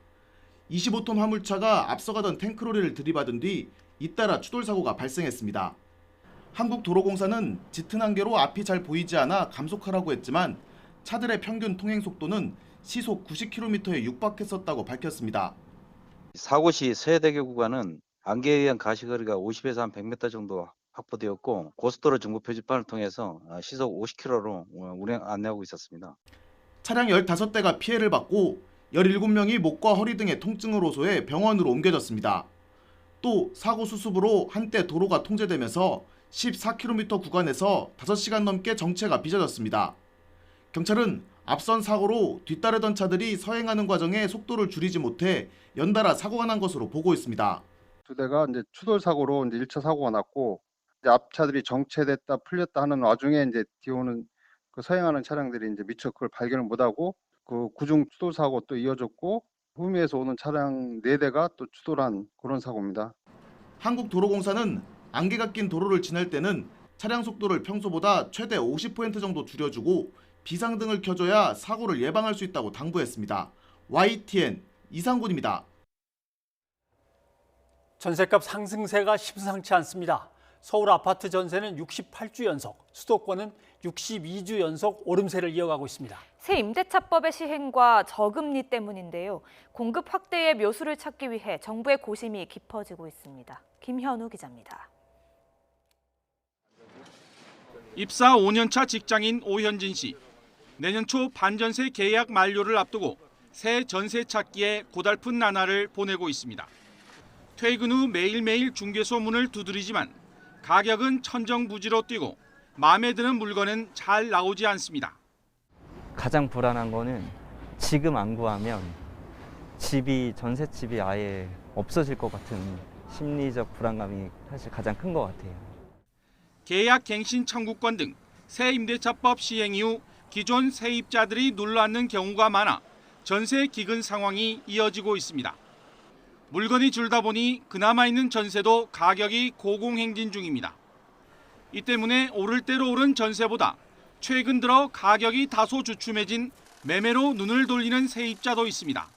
25톤 화물차가 앞서가던 탱크로리를 들이받은 뒤 잇따라 추돌사고가 발생했습니다. 한국도로공사는 짙은 안개로 앞이 잘 보이지 않아 감속하라고 했지만 차들의 평균 통행 속도는 시속 90km에 육박했었다고 밝혔습니다. 사고 시 서해대교 구간은 안개에 의한 가시거리가 50에서 한 100m 정도 확보되었고 고속도로 정보 표지판을 통해서 시속 50km로 운행 안내하고 있었습니다. 차량 15대가 피해를 받고 17명이 목과 허리 등의 통증을 호소해 병원으로 옮겨졌습니다. 또 사고 수습으로 한때 도로가 통제되면서 14km 구간에서 5시간 넘게 정체가 빚어졌습니다. 경찰은 앞선 사고로 뒤따르던 차들이 서행하는 과정에 속도를 줄이지 못해 연달아 사고가 난 것으로 보고 있습니다. 두 대가 이제 추돌 사고로 이제 1차 사고가 났고 앞차들이 정체됐다 풀렸다 하는 와중에 이제 뒤오는 그 서행하는 차량들이 이제 미처 그걸 발견을 못하고 그 구중 추돌 사고 또 이어졌고 후미에서 오는 차량 4대가 또 추돌한 그런 사고입니다. 한국도로공사는 안개가 낀 도로를 지날 때는 차량 속도를 평소보다 최대 50% 정도 줄여주고 비상등을 켜줘야 사고를 예방할 수 있다고 당부했습니다. YTN 이상군입니다. 전셋값 상승세가 심상치 않습니다. 서울 아파트 전세는 68주 연속, 수도권은 62주 연속 오름세를 이어가고 있습니다. 새 임대차법의 시행과 저금리 때문인데요. 공급 확대의 묘수를 찾기 위해 정부의 고심이 깊어지고 있습니다. 김현우 기자입니다. 입사 5년차 직장인 오현진 씨. 내년 초 반전세 계약 만료를 앞두고 새 전세 찾기에 고달픈 나날을 보내고 있습니다. 퇴근 후 매일매일 중개소 문을 두드리지만 가격은 천정부지로 뛰고 마음에 드는 물건은 잘 나오지 않습니다. 가장 불안한 거는 지금 안 구하면 전셋집이 아예 없어질 것 같은 심리적 불안감이 사실 가장 큰 것 같아요. 계약 갱신 청구권 등 새 임대차법 시행 이후 기존 세입자들이 눌러앉는 경우가 많아 전세 기근 상황이 이어지고 있습니다. 물건이 줄다 보니 그나마 있는 전세도 가격이 고공행진 중입니다. 이 때문에 오를 대로 오른 전세보다 최근 들어 가격이 다소 주춤해진 매매로 눈을 돌리는 세입자도 있습니다.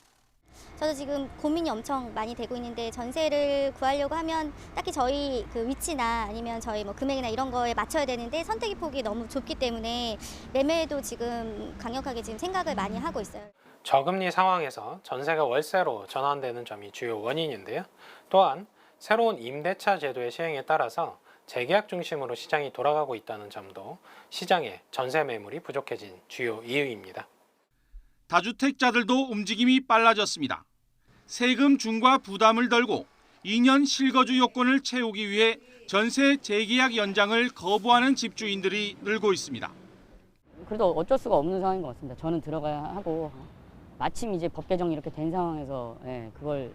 저도 지금 고민이 엄청 많이 되고 있는데 전세를 구하려고 하면 딱히 저희 그 위치나 아니면 저희 뭐 금액이나 이런 거에 맞춰야 되는데 선택의 폭이 너무 좁기 때문에 매매에도 지금 강력하게 지금 생각을 많이 하고 있어요. 저금리 상황에서 전세가 월세로 전환되는 점이 주요 원인인데요. 또한 새로운 임대차 제도의 시행에 따라서 재계약 중심으로 시장이 돌아가고 있다는 점도 시장에 전세 매물이 부족해진 주요 이유입니다. 다주택자들도 움직임이 빨라졌습니다. 세금 중과 부담을 덜고 2년 실거주 요건을 채우기 위해 전세 재계약 연장을 거부하는 집주인들이 늘고 있습니다. 그래도 어쩔 수가 없는 상황인 것 같습니다. 저는 들어가야 하고 마침 이제 법 개정이 이렇게 된 상황에서 그걸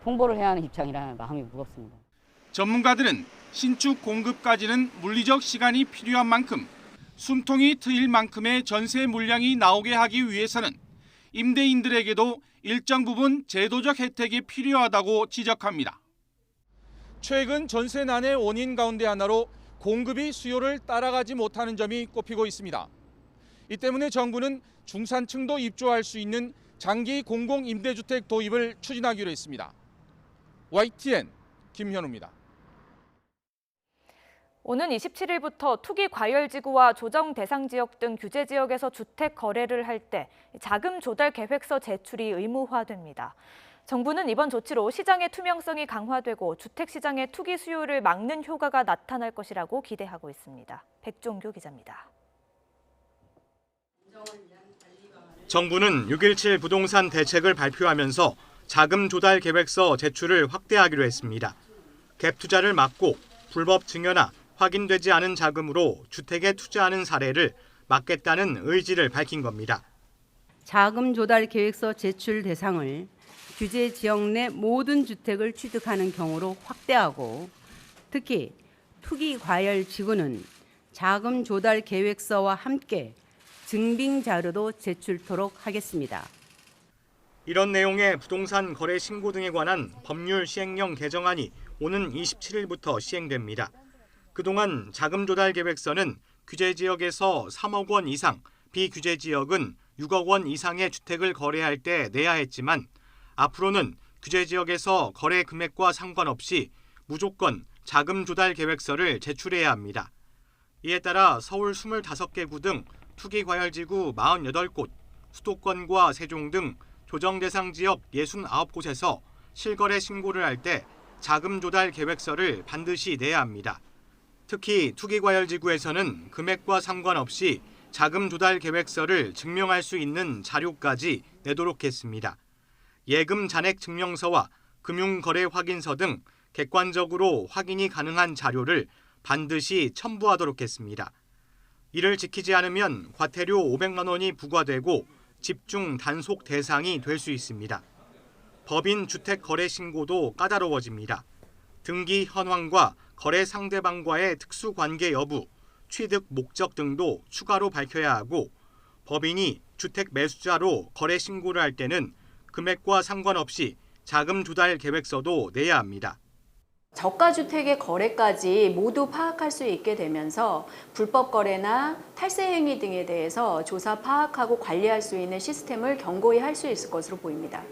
통보를 해야 하는 입장이라 마음이 무겁습니다. 전문가들은 신축 공급까지는 물리적 시간이 필요한 만큼 숨통이 트일 만큼의 전세 물량이 나오게 하기 위해서는 임대인들에게도 일정 부분 제도적 혜택이 필요하다고 지적합니다. 최근 전세난의 원인 가운데 하나로 공급이 수요를 따라가지 못하는 점이 꼽히고 있습니다. 이 때문에 정부는 중산층도 입주할 수 있는 장기 공공임대주택 도입을 추진하기로 했습니다. YTN 김현우입니다. 오는 27일부터 투기 과열지구와 조정 대상 지역 등 규제 지역에서 주택 거래를 할 때 자금 조달 계획서 제출이 의무화됩니다. 정부는 이번 조치로 시장의 투명성이 강화되고 주택 시장의 투기 수요를 막는 효과가 나타날 것이라고 기대하고 있습니다. 백종규 기자입니다. 정부는 6.17 부동산 대책을 발표하면서 자금 조달 계획서 제출을 확대하기로 했습니다. 갭 투자를 막고 불법 증여나 확인되지 않은 자금으로 주택에 투자하는 사례를 막겠다는 의지를 밝힌 겁니다. 자금 조달 계획서 제출 대상을 규제 지역 내 모든 주택을 취득하는 경우로 확대하고 특히 투기 과열 지구는 자금 조달 계획서와 함께 증빙 자료도 제출토록 하겠습니다. 이런 내용의 부동산 거래 신고 등에 관한 법률 시행령 개정안이 오는 27일부터 시행됩니다. 그동안 자금 조달 계획서는 규제 지역에서 3억 원 이상, 비규제 지역은 6억 원 이상의 주택을 거래할 때 내야 했지만 앞으로는 규제 지역에서 거래 금액과 상관없이 무조건 자금 조달 계획서를 제출해야 합니다. 이에 따라 서울 25개 구 등 투기 과열지구 48곳, 수도권과 세종 등 조정 대상 지역 69곳에서 실거래 신고를 할 때 자금 조달 계획서를 반드시 내야 합니다. 특히 투기 과열지구에서는 금액과 상관없이 자금 조달 계획서를 증명할 수 있는 자료까지 내도록 했습니다. 예금 잔액 증명서와 금융거래 확인서 등 객관적으로 확인이 가능한 자료를 반드시 첨부하도록 했습니다. 이를 지키지 않으면 과태료 500만 원이 부과되고 집중 단속 대상이 될 수 있습니다. 법인 주택 거래 신고도 까다로워집니다. 등기 현황과 거래 상대방과의 특수관계 여부, 취득 목적 등도 추가로 밝혀야 하고 법인이 주택 매수자로 거래 신고를 할 때는 금액과 상관없이 자금 조달 계획서도 내야 합니다. 저가주택의 거래까지 모두 파악할 수 있게 되면서 불법 거래나 탈세 행위 등에 대해서 조사 파악하고 관리할 수 있는 시스템을 견고히 할 수 있을 것으로 보입니다.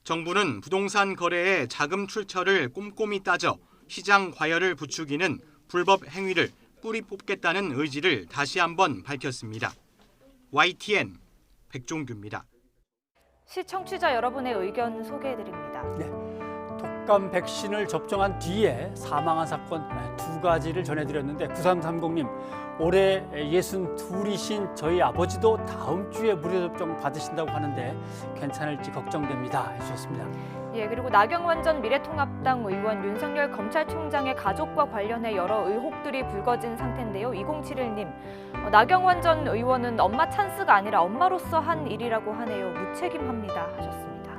정부는 부동산 거래의 자금 출처를 꼼꼼히 따져 시장 과열을 부추기는 불법 행위를 뿌리 뽑겠다는 의지를 다시 한번 밝혔습니다. YTN 백종규입니다. 시청취자 여러분의 의견 소개해드립니다. 독감 백신을 접종한 뒤에 사망한 사건 두 가지를 전해드렸는데 9330님, 올해 62이신 저희 아버지도 다음 주에 무료 접종 받으신다고 하는데 괜찮을지 걱정됩니다 해주셨습니다. 예, 그리고 나경원 전 미래통합당 의원, 윤석열 검찰총장의 가족과 관련해 여러 의혹들이 불거진 상태인데요. 2071님, 나경원 전 의원은 엄마 찬스가 아니라 엄마로서 한 일이라고 하네요. 무책임합니다 하셨습니다.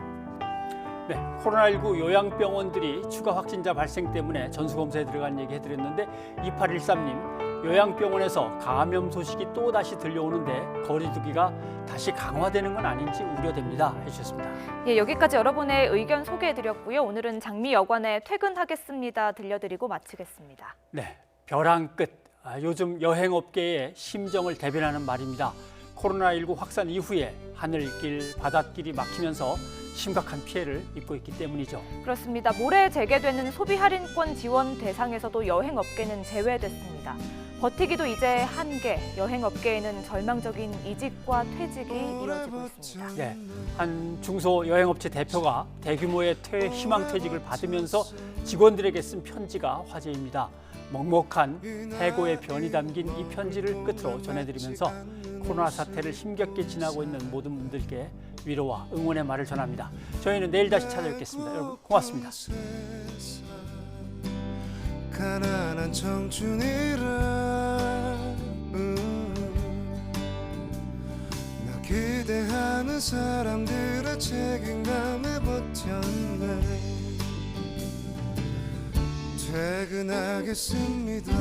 네, 코로나19 요양병원들이 추가 확진자 발생 때문에 전수검사에 들어간 얘기 해드렸는데 2813님, 요양병원에서 감염 소식이 또다시 들려오는데 거리두기가 다시 강화되는 건 아닌지 우려됩니다 해주셨습니다. 예, 여기까지 여러분의 의견 소개해드렸고요. 오늘은 장미 여관에 퇴근하겠습니다 들려드리고 마치겠습니다. 네, 벼랑 끝. 요즘 여행업계의 심정을 대변하는 말입니다. 코로나19 확산 이후에 하늘길, 바닷길이 막히면서 심각한 피해를 입고 있기 때문이죠. 그렇습니다. 모레 재개되는 소비할인권 지원 대상에서도 여행업계는 제외됐습니다. 버티기도 이제 한계, 여행업계에는 절망적인 이직과 퇴직이 이어지고 있습니다. 네, 한 중소 여행업체 대표가 대규모의 희망퇴직을 받으면서 직원들에게 쓴 편지가 화제입니다. 먹먹한 해고의 변이 담긴 이 편지를 끝으로 전해드리면서 코로나 사태를 힘겹게 지나고 있는 모든 분들께 위로와 응원의 말을 전합니다. 저희는 내일 다시 찾아뵙겠습니다. 여러분 고맙습니다. 가난한 청춘이라 나 기대하는 사람들의 책임감에 버텼네. 퇴근하겠습니다.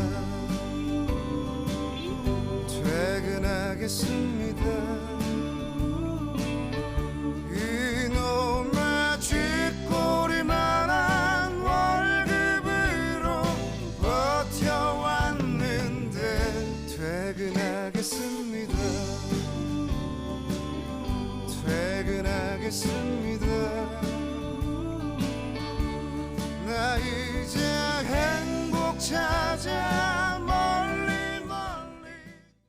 퇴근하겠습니다. 이놈의 쥐꼬리만한 월급으로 버텨왔는데 퇴근하겠습니다. 퇴근하겠습니다. 나 이제 행복 찾아